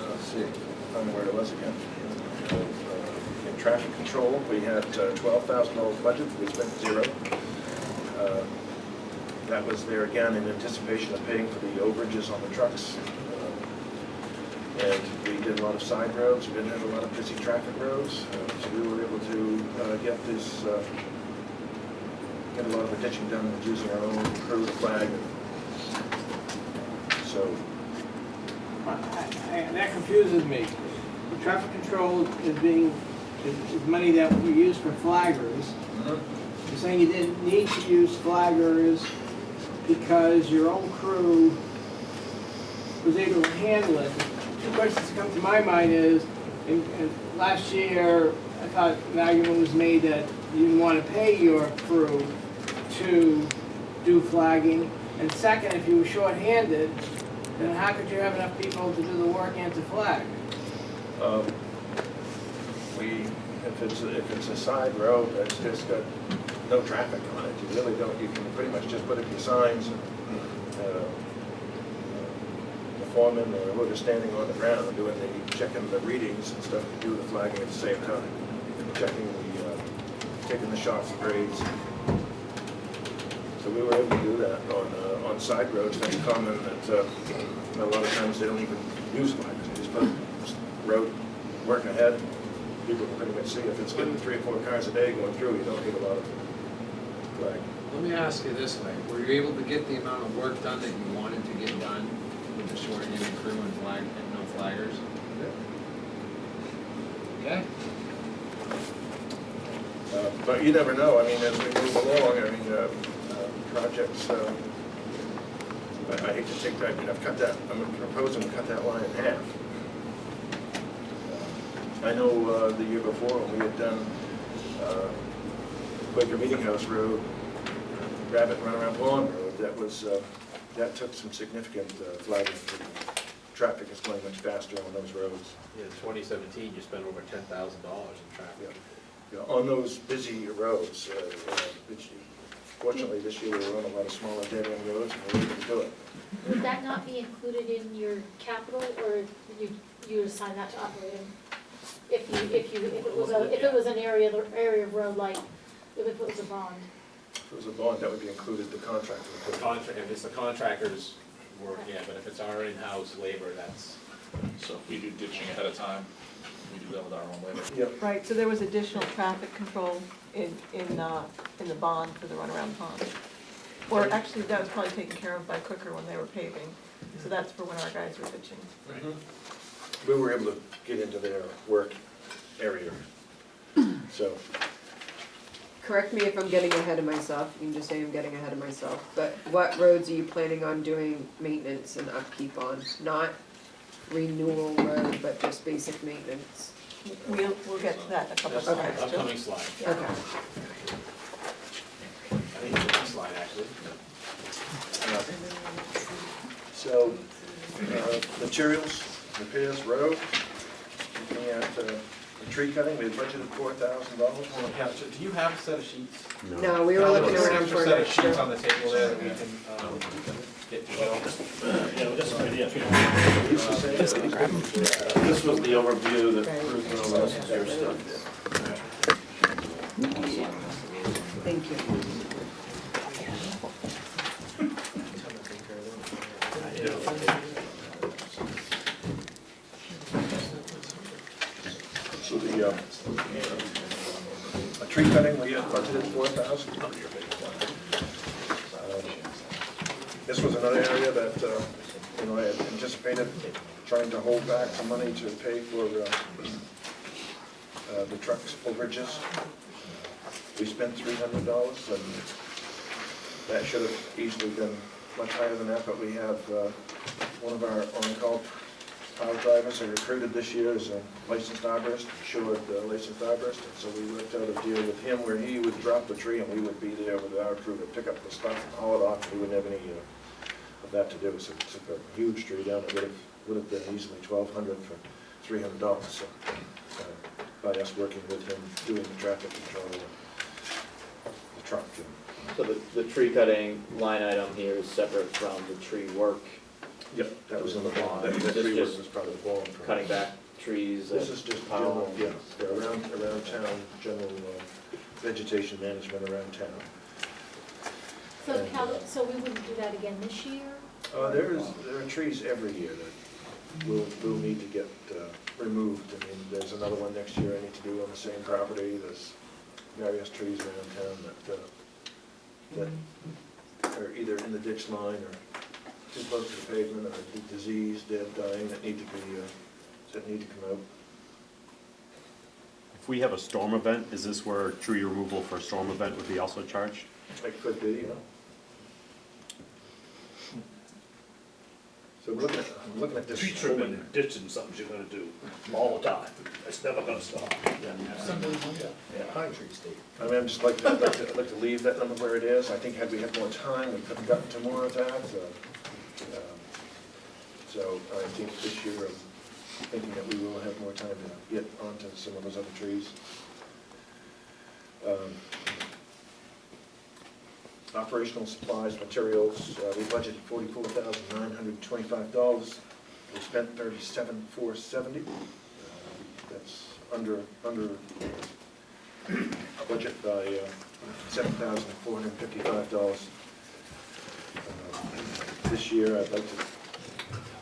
let's see, I don't know where it was again. In traffic control, we had $12,000 budget, we spent 0. That was there again in anticipation of paying for the overages on the trucks. And we did a lot of side roads, we didn't have a lot of busy traffic roads, so we were able to get a lot of the ditching done with using our own crew to flag. So that confuses me. The traffic control is money that we use for flaggers. You're saying you didn't need to use flaggers because your own crew was able to handle it. Two questions that come to my mind is, last year, I thought an argument was made that you didn't want to pay your crew to do flagging. And second, if you were short-handed, then how could you have enough people to do the work and to flag? If it's a side road that's just got no traffic on it, you really don't, you can pretty much just put up your signs and the foreman or whoever's standing on the ground doing checking the readings and stuff, to do the flagging at the same time, taking the shots of grades. So we were able to do that on side roads. That's common that a lot of times they don't even use flaggers. They just put road work ahead. People can pretty much see if it's getting 3 or 4 cars a day going through, you don't need a lot of flag. Let me ask you this way, were you able to get the amount of work done that you wanted to get done with the short-handed crew and no flaggers? Yeah. Okay. But you never know, I mean, as we move along, I mean, projects, I hate to take that, I'm proposing to cut that line in half. I know the year before, when we had done Quaker Meeting House Road, Rabbit Runaround Pond Road, that took some significant flagging. Traffic is going much faster on those roads. In 2017, you spent over $10,000 in traffic. Yeah, on those busy roads, fortunately this year we were on a lot of smaller dead-end roads and we were able to do it. Would that not be included in your capital, or you assign that to operating? If it was an area of road, like if it was a bond? If it was a bond, that would be included, the contractor. If it's the contractor's work, yeah, but if it's our in-house labor, that's. So if we do ditching ahead of time, we do that with our own labor. Yep. Right, so there was additional traffic control in the bond for the runaround pond. Or actually, that was probably taken care of by Cooker when they were paving, so that's for when our guys were ditching. We were able to get into their work area, so. Correct me if I'm getting ahead of myself, you can just say I'm getting ahead of myself, but what roads are you planning on doing maintenance and upkeep on? Not renewal road, but just basic maintenance? We'll get to that in a couple of slides. Upcoming slide. Yeah. Okay. I think it's the next slide, actually. So, materials, repairs, road, looking at the tree cutting, we had budgeted $4,000. Do you have a set of sheets? No, we were looking around Extra for set an of sheets extra. on the table there that we can get to go. This was the overview that Bruce went over some of your stuff. Thank you. So the tree cutting, we had budgeted $4,000. This was another area that I had anticipated trying to hold back some money to pay for the trucks overages. We spent $300, and that should have easily been much higher than that, but we have one of our on-call pile drivers I recruited this year as a licensed arborist, insured licensed arborist, and so we worked out a deal with him where he would drop the tree and we would be there with our crew to pick up the stuff and haul it off, and we wouldn't have any of that to do. So it took a huge tree down. It would have been easily $1,200 for $300. So by us working with him, doing the traffic control of the truck. So the tree cutting line item here is separate from the tree work. Yep, that was in the bond. This That is tree was just part of the bond. Cutting back trees. This is just general, yeah, around town, general vegetation management around town. So so we wouldn't do that again this year? There are trees every year that will need to get removed. I mean, there's another one next year I need to do on the same property. There's various trees around town that are either in the ditch line or too close to the pavement, or diseased, dead, dying, that need to come out. If we have a storm event, is this where tree removal for a storm event would be also charged? It could be, So we're looking at this. Tree trimming and ditching something you're gonna do all the time. It's never gonna stop. Pine trees, Steve. I mean, I'd just like to leave that number where it is. I think had we had more time, we could have gotten to more of that. So I think this year, I'm thinking that we will have more time to get onto some of those other trees. Operational supplies, materials, we budgeted $44,925. We spent $37,470. That's under budget by $7,455. This year, I'd like to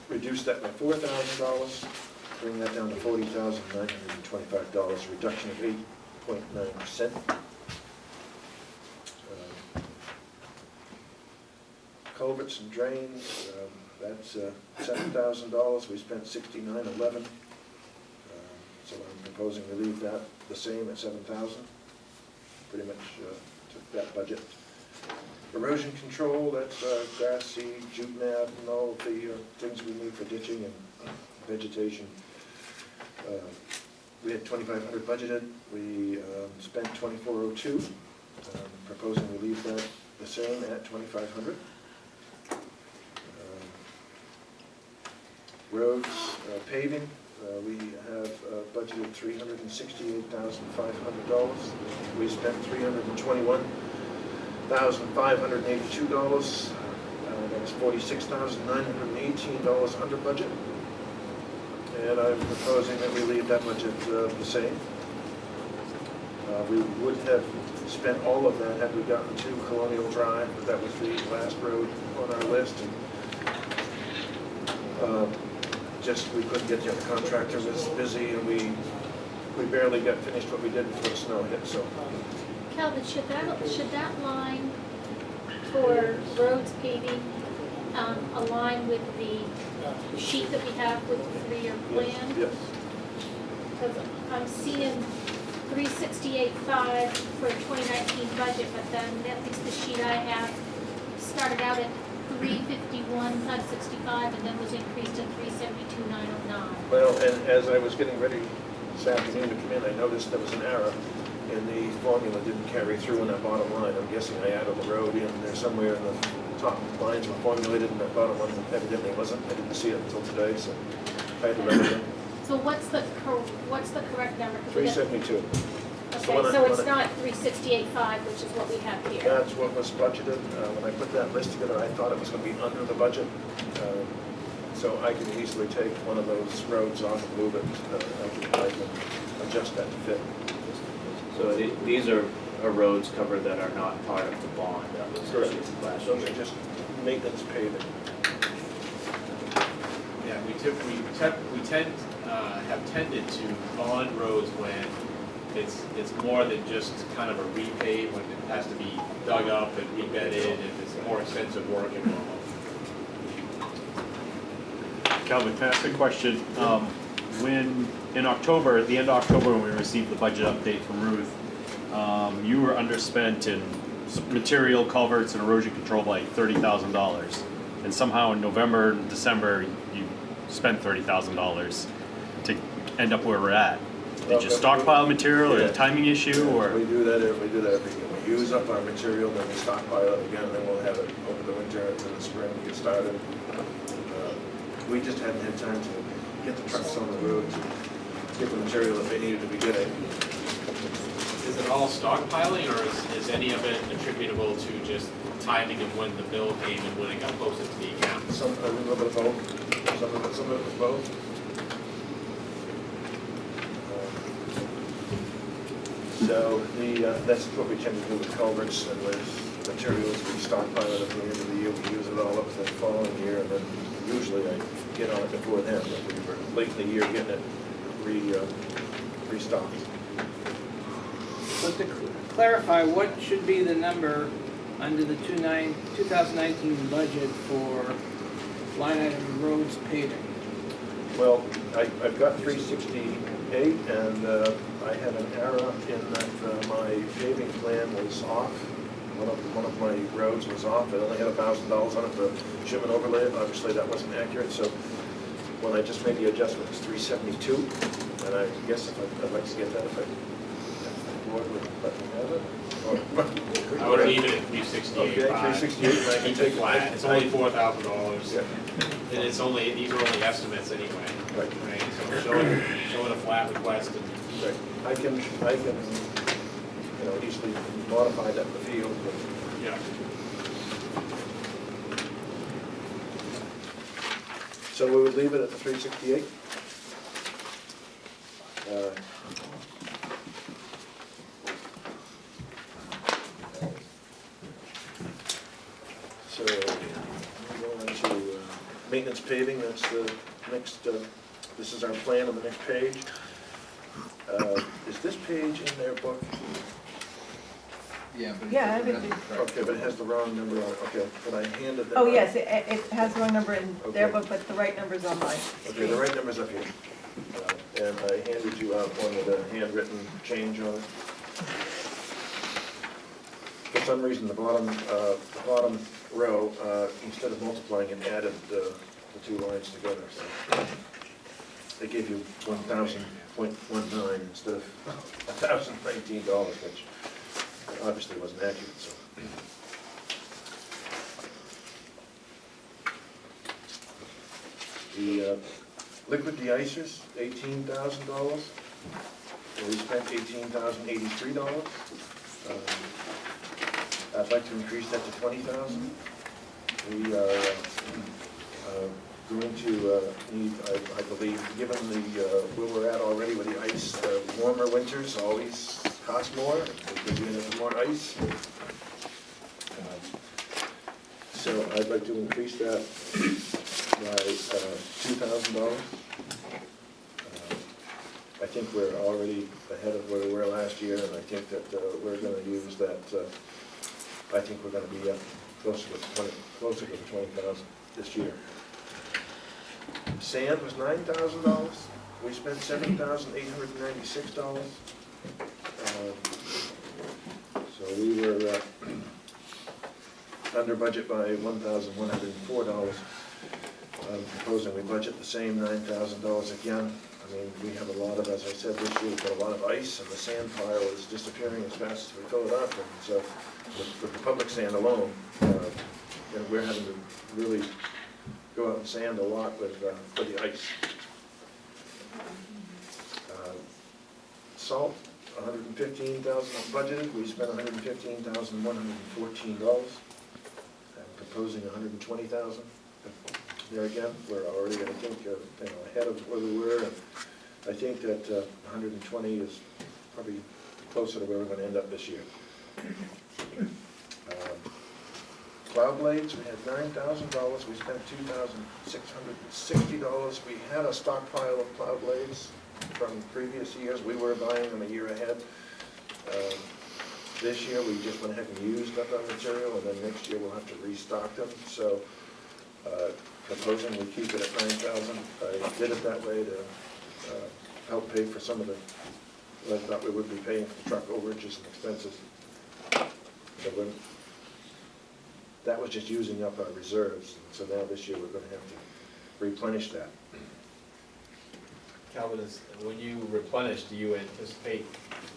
reduce that by $4,000, bring that down to $40,925, a reduction of 8.9%. Culverts and drains, that's $7,000. We spent $69,11. So I'm proposing to leave that the same at $7,000. pretty much took that budget. Erosion control, that's grass seed, jute nab, and all of the things we need for ditching and vegetation. We had 2,500 budgeted, we spent 2,402, proposing we leave that the same at 2,500. Roads, paving, we have budgeted $368,500. We spent $321,582. That's $46,918 under budget. And I'm proposing that we leave that budget the same. We would have spent all of that had we gotten to Colonial Drive, but that was the last road on our list. And, just we couldn't get the other contractor, was busy, and we barely got finished what we did before the snow hit, so. Calvin, should that line for roads paving align with the sheet that we have with the 3-year plan? Yes. Because I'm seeing 368.5 for 2019 budget, but then at least the sheet I have started out at 351,565 and then was increased to 372,909. Well, and as I was getting ready this afternoon to come in, I noticed there was an error in the formula didn't carry through in that bottom line. I'm guessing I added the road in there somewhere in the top lines were formulated and that bottom one evidently wasn't. I didn't see it until today, so I had to write it in. So what's the correct number? 372. Okay, so it's not 368.5, which is what we have here. That's what was budgeted. When I put that list together, I thought it was going to be under the budget. So I can easily take one of those roads off and move it. I can adjust that to fit. So these are roads covered that are not part of the bond that was issued last year. Those are just maintenance paving. Yeah, we have tended to bond roads when it's more than just kind of a repave, when it has to be dug up and rebedded and it's more extensive work involved. Calvin, can I ask a question? When, in October, at the end of October, when we received the budget update from Ruth, you were underspent in material, culverts, and erosion control by $30,000. And somehow in November and December, you spent $30,000 to end up where we're at. Did you stockpile material or a timing issue, or? We do that every year. We use up our material, then we stockpile it again, and then we'll have it over the winter and in the spring to get started. We just hadn't had time to get the trucks on the road to get the material that they needed to be getting. Is it all stockpiling, or is any of it attributable to just timing of when the bill came and when it got posted to the account? A little bit of both. Some of it was both. So that's what we tend to do with culverts and with materials. We stockpile it at the end of the year. We use it all up the following year, and then usually I get on it before then. But we were late in the year getting it restocked. So to clarify, what should be the number under the 2019 budget for line item roads paving? Well, I've got 368, and I had an error in that my paving plan was off. One of my roads was off. It only had $1,000 on it to shim and overlay it. Obviously, that wasn't accurate. So when I just made the adjustment, it's 372, and I guess I'd like to get that if the board would let me have it. I would leave it at 368. Okay, 368, and I can take flat. It's only $4,000. Yeah. And these are only estimates anyway. Right. So showing a flat request. And right. I can easily modify that in the field. But yeah. So we would leave it at the 368. So we go on to maintenance paving. That's the next. This is our plan on the next page. Is this page in their book? Yeah, but Yeah, everything. Okay, but it has the wrong number on it. Okay, but I handed them. Oh, yes, it has the wrong number in their Okay. book, but the right number's on mine. Okay, the right number's up here. And I handed you out one with a handwritten change on it. some reason, the bottom row, instead of multiplying it, added the two lines together. So they gave you 1,000.19 instead of $1,019, which obviously wasn't accurate, so. The liquid de-icers, $18,000. We spent $18,083. I'd like to increase that to $20,000. We are going to need, I believe, given the where we're at already with the ice, warmer winters always cost more. We're doing it with more ice. So I'd like to increase that by $2,000. I think we're already ahead of where we were last year, and I think that we're going to use that. I think we're going to be closer to 20,000 this year. Sand was $9,000. We spent $7,896. So we were under budget by $1,104. I'm proposing we budget the same $9,000 again. I mean, we have a lot of, as I said, this year we've got a lot of ice, and the sand pile is disappearing as fast as we fill it up. And so, with the public sand alone, and we're having to really go out and sand a lot with the ice. Salt, $115,000 budgeted. We spent $115,114. I'm proposing $120,000. There again, we're already, I think, ahead of where we were, and I think that 120 is probably closer to where we're going to end up this year. Plow blades, we had $9,000. We spent $2,660. We had a stockpile of plow blades from previous years. We were buying them a year ahead. This year, we just went ahead and used up our material, and then next year we'll have to restock them. So. Proposing we keep it at $9,000. I did it that way to help pay for some of the, I thought we would be paying for the truck overages and expenses. So that was just using up our reserves. And so now this year we're going to have to replenish that. Calvin, when you replenish, do you anticipate,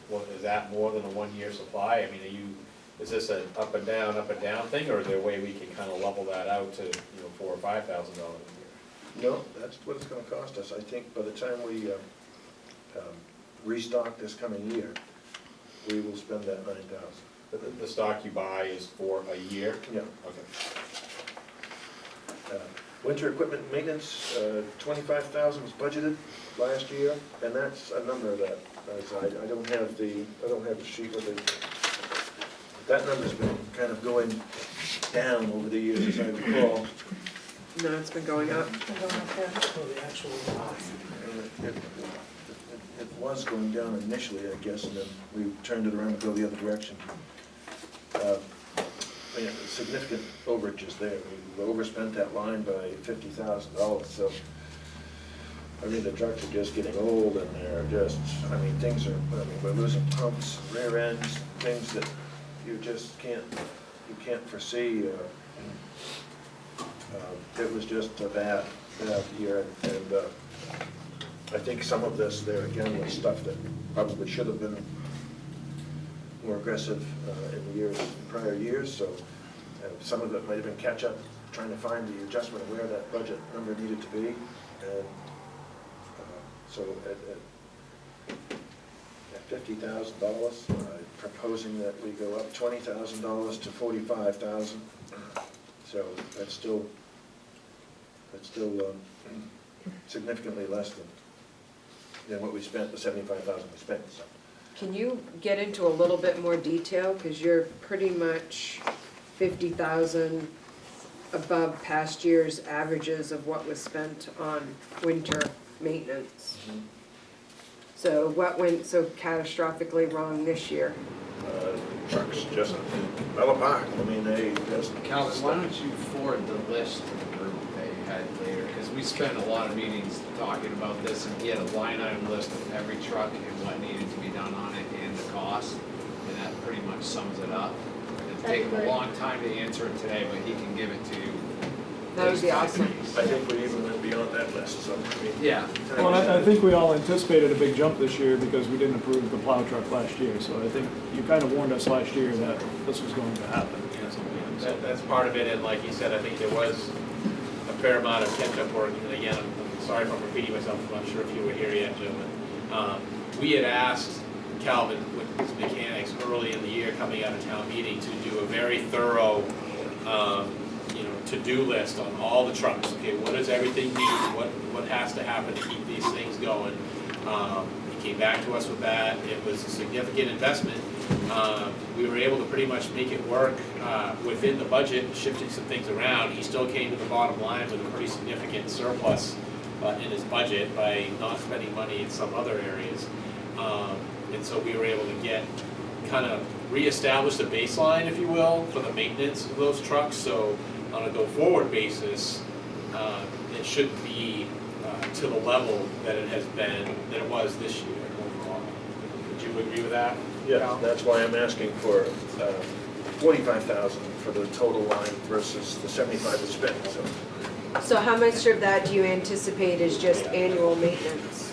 well, is that more than a one-year supply? I mean, is this an up and down thing, or is there a way we can kind of level that out to, $4,000 or $5,000 a year? No, that's what it's going to cost us. I think by the time we restock this coming year, we will spend that $9,000. The stock you buy is for a year? Yeah. Okay. Winter equipment maintenance, $25,000 was budgeted last year, and that's a number that I don't have the sheet with it. That number's been kind of going down over the years, as I recall. No, it's been going up. It was going down initially, I guess, and then we turned it around and go the other direction. Significant overages there. We overspent that line by $50,000. So, I mean, the trucks are just getting old, and they're just, things are, we're losing pumps, rear ends, things that you just can't foresee. It was just a bad year, and I think some of this there again was stuff that probably should have been more aggressive in the prior years. So some of it might have been catch up, trying to find the adjustment of where that budget number needed to be, and so at $50,000, proposing that we go up $20,000 to $45,000. So that's still significantly less than what we spent, the $75,000 we spent. So. Can you get into a little bit more detail, because you're pretty much 50,000 above past year's averages of what was spent on winter maintenance. Mm-hmm. So what went so catastrophically wrong this year? Trucks just fell apart. They just... Calvin, why don't you forward the list to the group that you had later? Because we spent a lot of meetings talking about this, and he had a line item list of every truck and what needed to be done on it and the cost, and that pretty much sums it up. And take him a long time to answer it today, but he can give it to you. That would be awesome. I think we even went beyond that list, so, I mean. Yeah. Well, I think we all anticipated a big jump this year because we didn't approve the plow truck last year. So I think you kind of warned us last year that this was going to happen. That's part of it, and like you said, I think there was a fair amount of catch-up work, and again, I'm sorry if I'm repeating myself, I'm not sure if you were here yet, gentlemen. We had asked Calvin with his mechanics early in the year, coming out of town meeting, to do a very thorough, to-do list on all the trucks. Okay, what does everything need? What has to happen to keep these things going? He came back to us with that. It was a significant investment. We were able to pretty much make it work within the budget, shifting some things around. He still came to the bottom line with a pretty significant surplus in his budget by not spending money in some other areas. And so we were able to get kind of reestablish the baseline, if you will, for the maintenance of those trucks. So on a go-forward basis, it should be to the level that it has been, that it was this year overall. Would you agree with that? Yeah, that's why I'm asking for 45,000 for the total line versus the 75 we spent, so. So how much of that do you anticipate is just annual maintenance?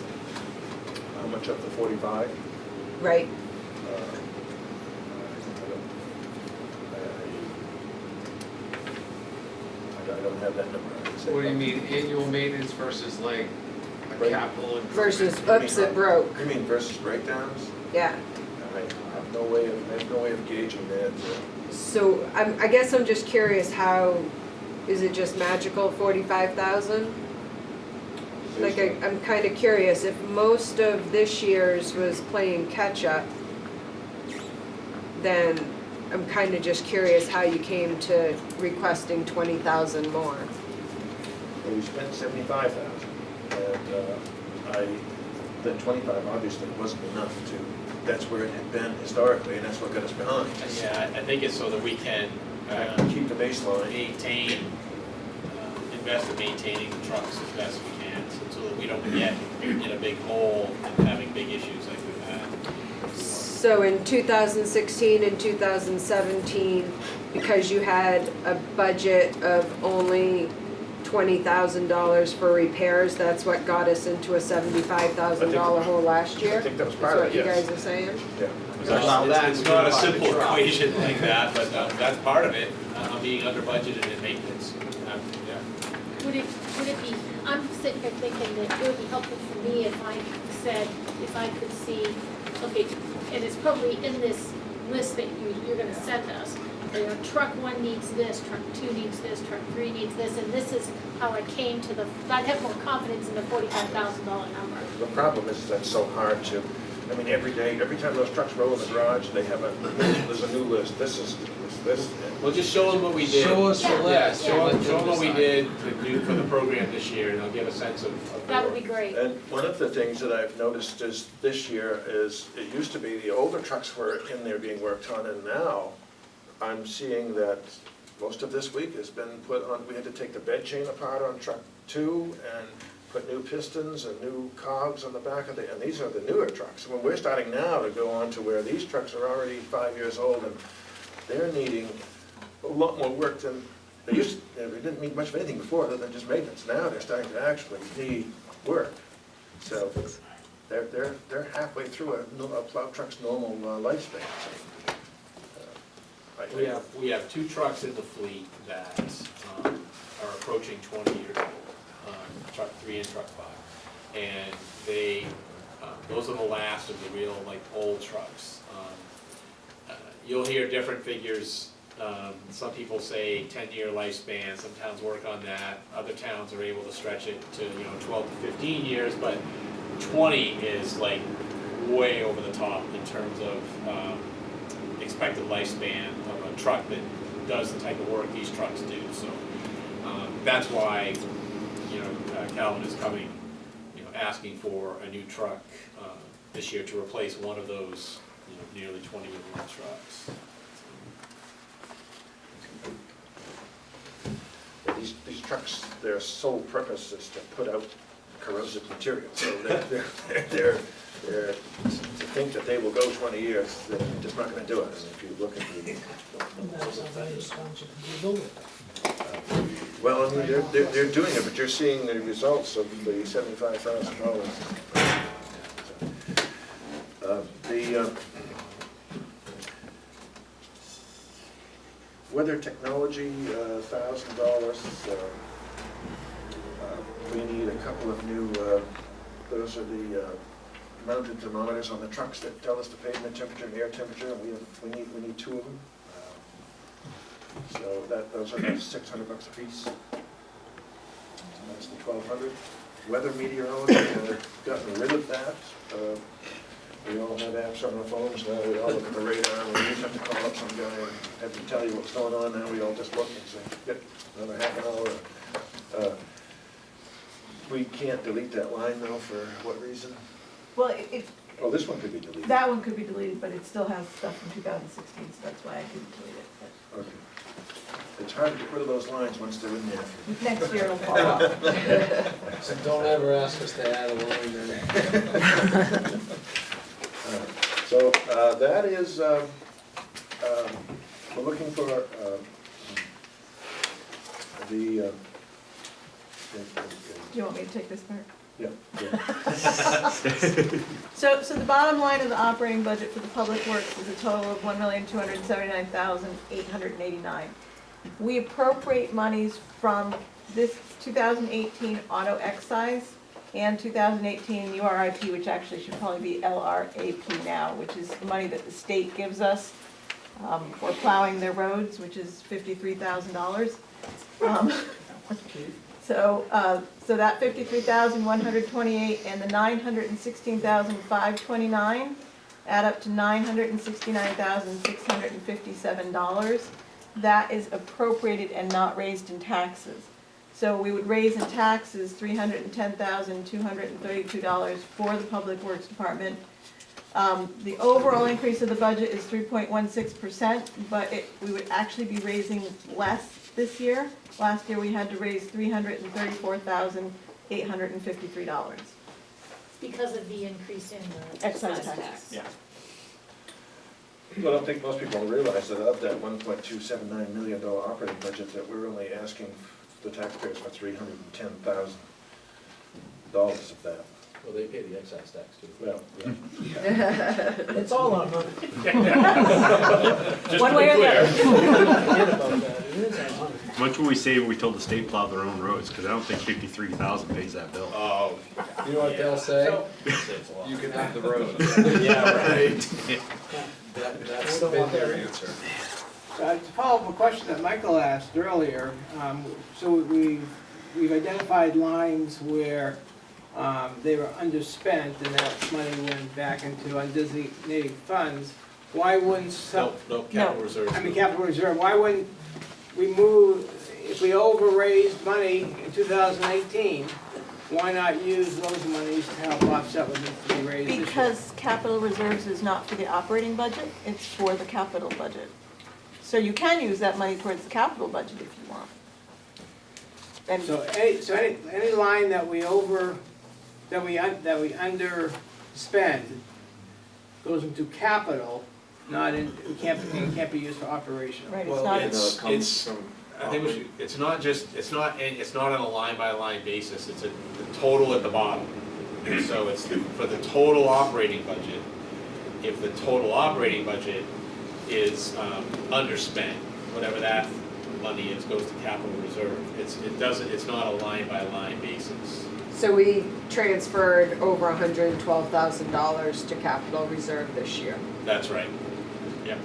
How much of the 45? Right? I don't have that number. What do you mean, annual maintenance versus like a capital improvement? Versus, oops, it broke. You mean versus breakdowns? Yeah. I have no way of gauging that. So I guess I'm just curious, how, is it just magical 45,000? Like I'm kind of curious, if most of this year's was playing catch up, then I'm kind of just curious how you came to requesting 20,000 more. Well, we spent 75,000, and the 25 obviously wasn't enough to. That's where it had been historically, and that's what got us behind. Yeah, I think it's so that we can keep the baseline, maintain, invest in maintaining the trucks as best we can, so that we don't get in a big hole and having big issues like we've had. So in 2016 and 2017, because you had a budget of only $20,000 for repairs, that's what got us into a $75,000 hole last year? I think that was part of it, That's what you yes. guys are saying? Yeah. It's not a simple equation like that, but that's part of it, being under budgeted in maintenance. Yeah. Would it be, I'm sitting here thinking that it would be helpful for me if I could see, okay, and it's probably in this list that you're gonna send us. You know, truck one needs this, truck two needs this, truck three needs this, and this is how I came to I'd have more confidence in the $45,000 number. The problem is that's so hard to, I mean, every time those trucks roll in the garage, there's a new list. This is this. Well, just show them what we did. Show us the list. Show them what we did to do for the program this year, and they'll get a sense of That would be great. And one of the things that I've noticed is this year is, it used to be the older trucks were in there being worked on, and now I'm seeing that most of this week has been put on, we had to take the bed chain apart on truck 2 and put new pistons and new cogs on the back of and these are the newer trucks. When we're starting now to go on to where these trucks are already 5 years old and they're needing a lot more work than they used to. We didn't need much of anything before other than just maintenance. Now they're starting to actually need work. So they're halfway through a plow truck's normal lifespan. We have 2 trucks in the fleet that are approaching 20 years old, truck 3 and truck 5. And those are the last of the real old trucks. You'll hear different figures. Some people say 10-year lifespan, some towns work on that. Other towns are able to stretch it to 12 to 15 years, but 20 is way over the top in terms of expected lifespan of a truck that does the type of work these trucks do. So that's why Calvin is coming, asking for a new truck this year to replace one of those nearly 20-year-old trucks. These trucks, their sole purpose is to put out corrosive material. So they're to think that they will go 20 years, they're just not gonna do it. And if you look at the, well, I mean, they're doing it, but you're seeing the results of the $75,000. The weather technology, $1,000. We need a couple of new, those are the mounted thermometers on the trucks that tell us the pavement temperature and air temperature, and we need 2 of them. So those are about $600 a piece. So that's the 1,200. Weather meteorology, gotten rid of that. We all have apps on our phones now. We all look at the radar. We used to have to call up some guy and have to tell you what's going on. Now we all just look and say, "Yep, another half an hour." We can't delete that line though. For what reason? Well, Oh, this one could be deleted. that one could be deleted, but it still has stuff from 2016, so that's why I couldn't delete it. But Okay. It's hard to get rid of those lines once they're in there. next year it'll fall off. So don't ever ask us to add a line then. So that is, we're looking for the. Do you want me to take this part? Yeah. So the bottom line of the operating budget for the public works is a total of $1,279,889. We appropriate monies from this 2018 auto excise and 2018 URIP, which actually should probably be LRAP now, which is the money that the state gives us for plowing their roads, which is $53,000. So that $53,128 and the $916,529 add up to $969,657. That is appropriated and not raised in taxes. So we would raise in taxes $310,232 for the Public Works Department. The overall increase of the budget is 3.16%, but we would actually be raising less this year. Last year we had to raise $334,853. Because of the increase in the Excise tax. Yeah. Well, I don't think most people realize that of that $1.279 million operating budget, that we're only asking the taxpayers for $310,000 of that. Well, they pay the excise tax too. Well, yeah. It's all on money. Just One to way be or the clear. other. It is on money. How much would we save if we told the state plow their own roads? Because I don't think 53,000 pays that bill. Oh, You know what they'll say? saves a lot. You can have the road. Yeah, right. That's been their answer. To follow up a question that Michael asked earlier, so we've identified lines where they were underspent and that money went back into undesignated funds. Why wouldn't some? No, capital reserve. I mean, capital reserve, why wouldn't we move, if we over-raised money in 2018, why not use those monies to help offset what needs to be raised this year? Because capital reserves is not for the operating budget, it's for the capital budget. So you can use that money towards the capital budget if you want. And So any line that we underspend goes into capital, not in, it can't be used for operational. right, it's Well, not, I think we should, it's not on a line-by-line basis, it's the total at the bottom. And so it's for the total operating budget. If the total operating budget is underspent, whatever that money is goes to capital reserve. It's not a line-by-line basis. So we transferred over $112,000 to capital reserve this year. That's right. Yep.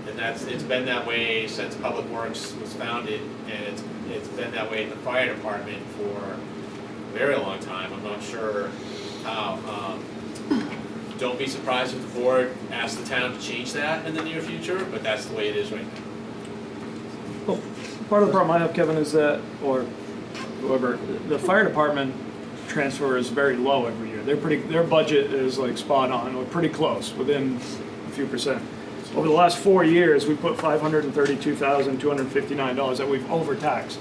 And it's been that way since Public Works was founded, and it's been that way in the fire department for a very long time. I'm not sure how. Don't be surprised if the board asks the town to change that in the near future, but that's the way it is right now. Well, part of the problem I have, Kevin, is that, or whoever, the fire department transfer is very low every year. Their budget is like spot on, or pretty close, within a few percent. Over the last 4 years, we put $532,259 that we've overtaxed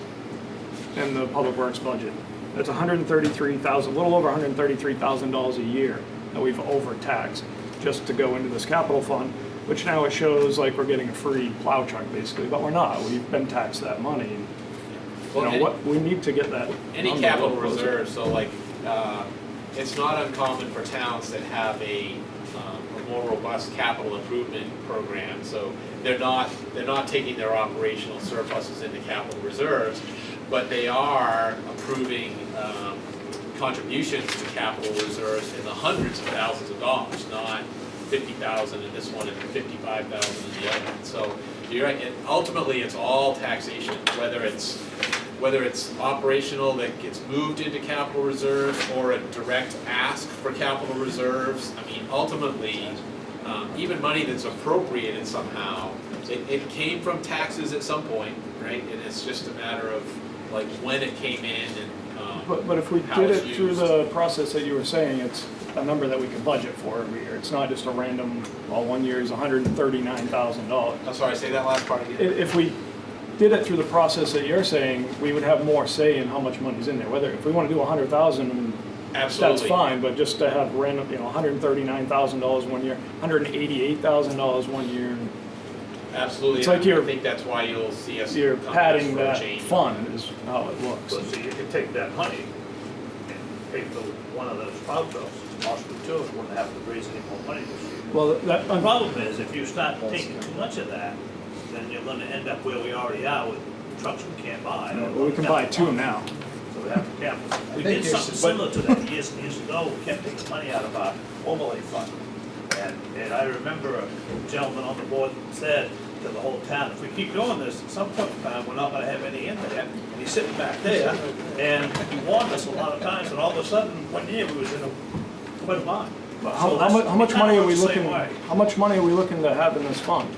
in the public works budget. That's $133,000, a little over $133,000 a year that we've overtaxed. just to go into this capital fund, which now it shows like we're getting a free plow truck basically, but we're not. We've been taxed that money. And, Well, you know, what, we need to get that. Any number capital a little closer. reserve, so like, it's not uncommon for towns that have a more robust capital improvement program, so they're not taking their operational surpluses into capital reserves, but they are approving contributions to capital reserves in the hundreds of thousands of dollars, not 50,000 in this one and 55,000 in the other one. So you're right, and ultimately it's all taxation, whether it's operational that gets moved into capital reserves or a direct ask for capital reserves. I mean, ultimately, even money that's appropriated somehow, it came from taxes at some point, right? And it's just a matter of like when it came in and But if we how did it's it through used. the process that you were saying, it's a number that we can budget for every year. It's not just a random, well, one year is $139,000. I'm sorry, say that last part again. If we did it through the process that you're saying, we would have more say in how much money's in there. Whether, if we want to do 100,000, Absolutely. that's fine, but just to have random, you know, $139,000 one year, $188,000 one year, Absolutely. It's like I think that's why you'll see us you're come padding for a that change. fund is how it looks. So see, you can take that money and pay for one of those plow trucks, possibly two, and wouldn't have to raise any more money this year. Well, that, The problem is, if you start taking too much of that, then you're gonna end up where we already are with trucks we can't buy. well, we can buy two now. So we have to cap. We did something similar to that years and years ago. We kept taking money out of our overlay fund. And I remember a gentleman on the board said to the whole town, if we keep doing this, at some point in time, we're not gonna have any in there. And he's sitting back there, and he warned us a lot of times, and all of a sudden, one year, we was in quite a bind. How much money are we looking? Way. How much money are we looking to have in this fund?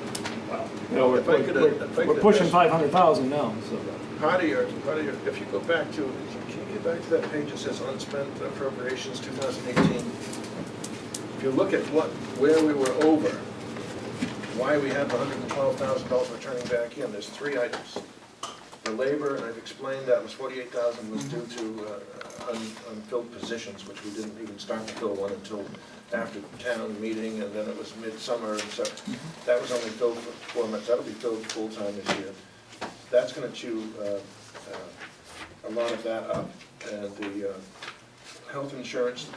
Well, You know, we're pushing 500,000 now. So Part of your, if you go back to, can you get back to that page that says unspent appropriations 2018? If you look at where we were over, why we have $112,000 returning back in, there's three items. The labor, and I've explained that was 48,000 was due to unfilled positions, which we didn't even start to fill one until after the town meeting, and then it was midsummer, and so that was only filled for 4 months. That'll be filled full-time this year. That's gonna chew a lot of that up, and the health insurance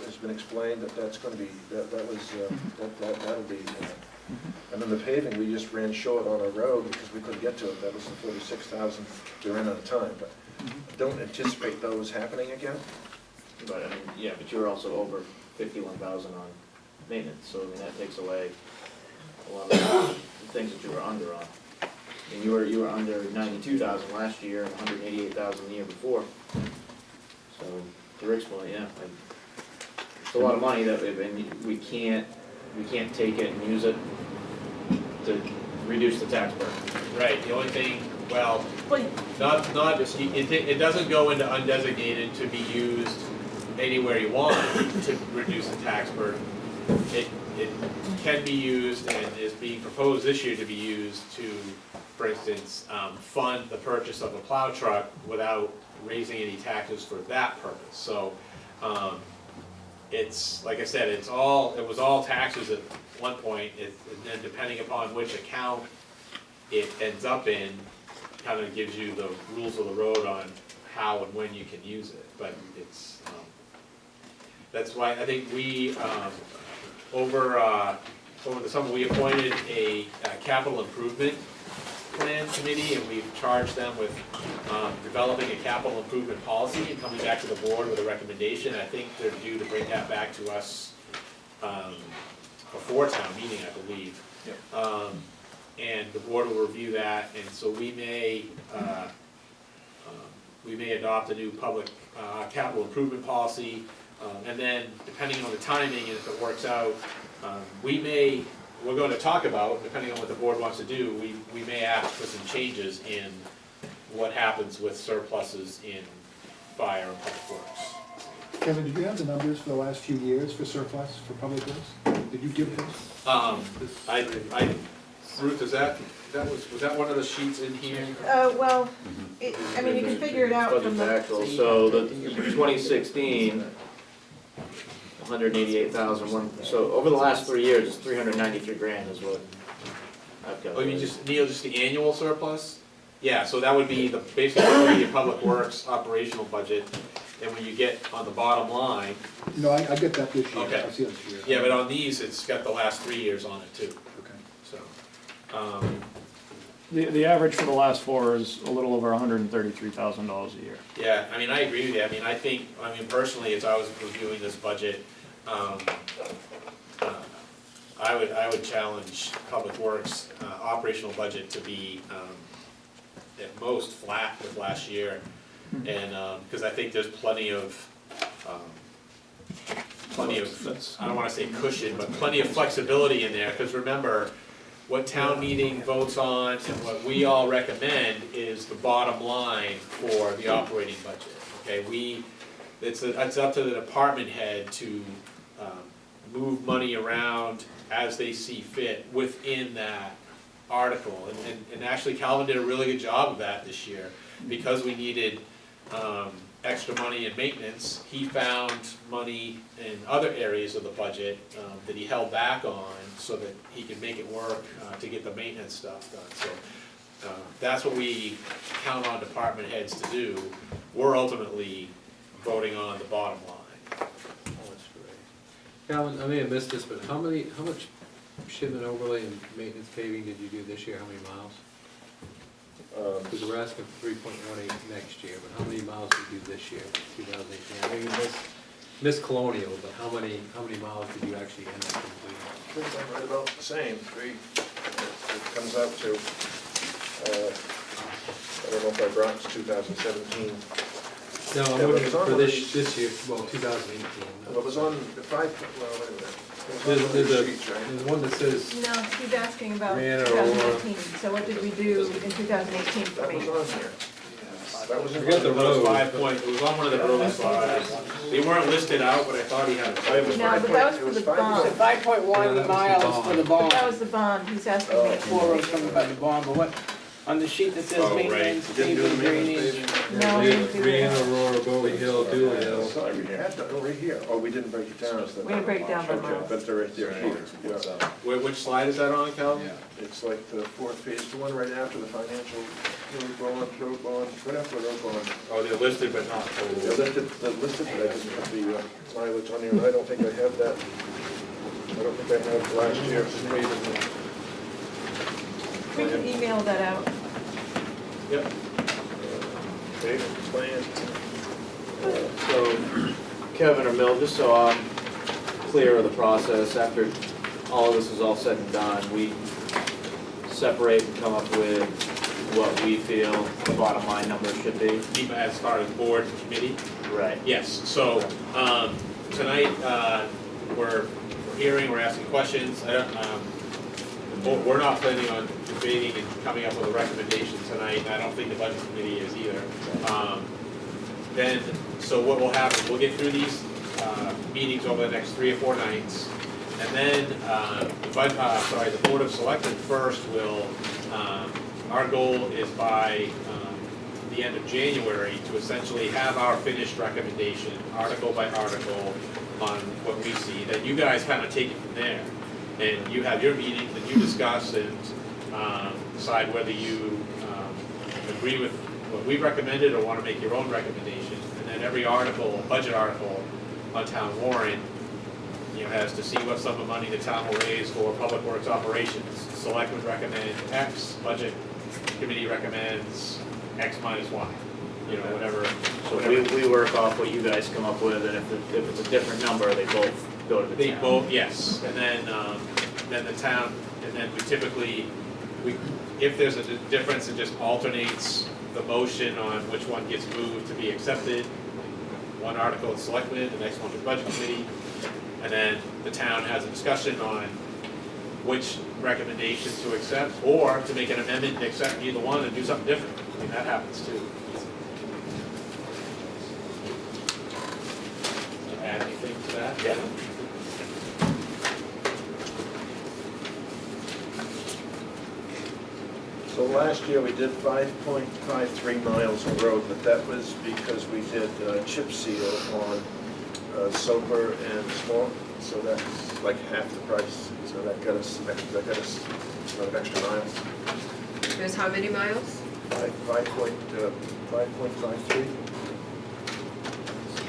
has been explained that's gonna be, that'll be, and then the paving, we just ran short on a road because we couldn't get to it. That was the 46,000 we ran out of time, but don't anticipate those happening again. But I mean, yeah, but you're also over 51,000 on maintenance, so I mean, that takes away a lot of the things that you were under on. And you were under 92,000 last year and 188,000 the year before. So to Rick's point, yeah, it's a lot of money that we can't take it and use it to reduce the tax burden. Right, the only thing, well, it doesn't go into undesignated to be used anywhere you want to reduce the tax burden. It can be used and is being proposed this year to be used to, for instance, fund the purchase of a plow truck without raising any taxes for that purpose. So, it's, like I said, it was all taxes at one point, and then depending upon which account it ends up in, kind of gives you the rules of the road on how and when you can use it. But it's, that's why I think we, over the summer, we appointed a capital improvement plan committee, and we've charged them with developing a capital improvement policy and coming back to the board with a recommendation. I think they're due to bring that back to us before town meeting, I believe. Yep. And the board will review that, and so we may adopt a new public capital improvement policy, and then depending on the timing and if it works out, we're going to talk about, depending on what the board wants to do, we may ask for some changes in what happens with surpluses in fire and public works. Kevin, did you have the numbers for the last few years for surplus for public works? Did you give those? Ruth, was that one of the sheets in here? Well, I mean, you can figure it out Budget from to the. actual, so the 2016, 188,000, so over the last 3 years, it's 393 grand is what I've got. Oh, you mean just, Neil, just the annual surplus? Yeah, so that would be the, basically your public works operational budget, and when you get on the bottom line, No, I get that this year, Okay. I see it this year. yeah, but on these, it's got the last 3 years on it too, Okay. so. The average for the last 4 is a little over $133,000 a year. Yeah, I mean, I agree with you, I mean, personally, as I was reviewing this budget, I would challenge Public Works, operational budget to be, at most flat with last year. And, cause I think there's plenty of, I don't wanna say cushion, but plenty of flexibility in there, cause remember, what town meeting votes on and what we all recommend is the bottom line for the operating budget, okay? It's up to the department head to, move money around as they see fit within that article. And actually Calvin did a really good job of that this year, because we needed, extra money in maintenance. He found money in other areas of the budget, that he held back on so that he could make it work, to get the maintenance stuff done. So, that's what we count on department heads to do. We're ultimately voting on the bottom line. Calvin, I may have missed this, but how much shipment overlay and maintenance paving did you do this year, how many miles? Because we're asking for 3.18 next year, but how many miles did you do this year, 2018? I know you missed Colonial, but how many miles did you actually end up completing? I think I'm right about the same, it comes out to, I don't know if I brought 2017. No, I'm Yeah, looking but for this year, well, 2018. Well, it was on the 5, well, wait a minute. There's one that says, No, he's asking about Rihanna, 2018, so what did we do in 2018 for That was me? on here. That was in Forget the road. It was on one of the road slides. They weren't listed out, but I thought he had it. No, but that was for the bond. 5.1 miles for the bond. That was the bond, he's asking me. 4 roads covered by the bond, but what, on the sheet that says Oh, right. maintenance, You didn't do the paving, maintenance drainage. No, we didn't do Rihanna, that. Aurora, Bowie Hill, Dooley Hill. I thought we had that right here. Oh, we didn't break it down. We didn't break it down by Okay, miles. but they're right there, here, yeah. Which slide is that on, Calvin? It's like the 4th page, the one right after the financial road bond, right after the road bond. Oh, they're listed but not They're total. listed, but I didn't have the mileage on here, and I don't think I have that. I don't think I have last year's paving. We can email that out. Yep. Paving plan. So, Kevin or Mill, just so I'm clear of the process, after all of this is all said and done, we separate and come up with what we feel the bottom line number should be. As far as board and committee? Right. Yes, so, tonight, we're hearing, we're asking questions. We're not planning on debating and coming up with a recommendation tonight, and I don't think the budget committee is either. So what will happen, we'll get through these, meetings over the next 3 or 4 nights, and then, the Board of Selectmen first will, our goal is by, the end of January to essentially have our finished recommendation, article by article, on what we see, then you guys kind of take it from there. And you have your meetings and you discuss and decide whether you agree with what we recommended or want to make your own recommendation. And then every article, budget article on town warrant, has to see what sum of money the town will raise for public works operations. Select would recommend X, budget committee recommends X minus Y, whatever. So we work off what you guys come up with, and if it's a different number, they both go to the They town. both, yes, and then the town, and then we typically, if there's a difference, it just alternates the motion on which one gets moved to be accepted. One article is selectmen, the next one is budget committee, and then the town has a discussion on which recommendation to accept, or to make an amendment to accept either one and do something different. I mean, that happens too. Add anything to that? Yeah. So last year we did 5.53 miles of road, but that was because we did chip seal on Soper and Small, so that's like half the price. So that got us an extra miles. It was how many miles? 5.53.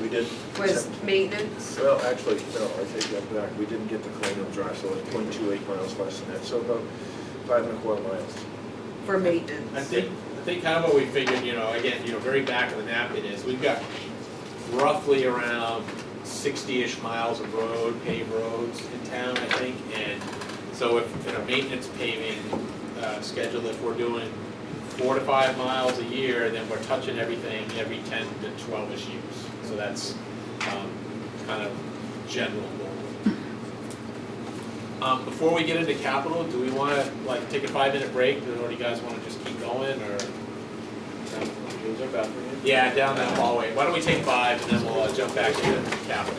We did. Was maintenance? Well, actually, no, I take that back. We didn't get the Colonial Drive, so it's 0.28 miles less than that. So about 5.25 miles. For maintenance? I think kind of what we figured, again, very back of the napkin is, we've got roughly around 60-ish miles of road, paved roads in town, I think, and so if in a maintenance paving schedule, if we're doing 4 to 5 miles a year, then we're touching everything every 10 to 12-ish years. So that's kind of general goal. Before we get into capital, do we want to take a 5-minute break, or do you guys want to just keep going, or? Yeah, down that hallway. Why don't we take 5 and then we'll jump back into capital.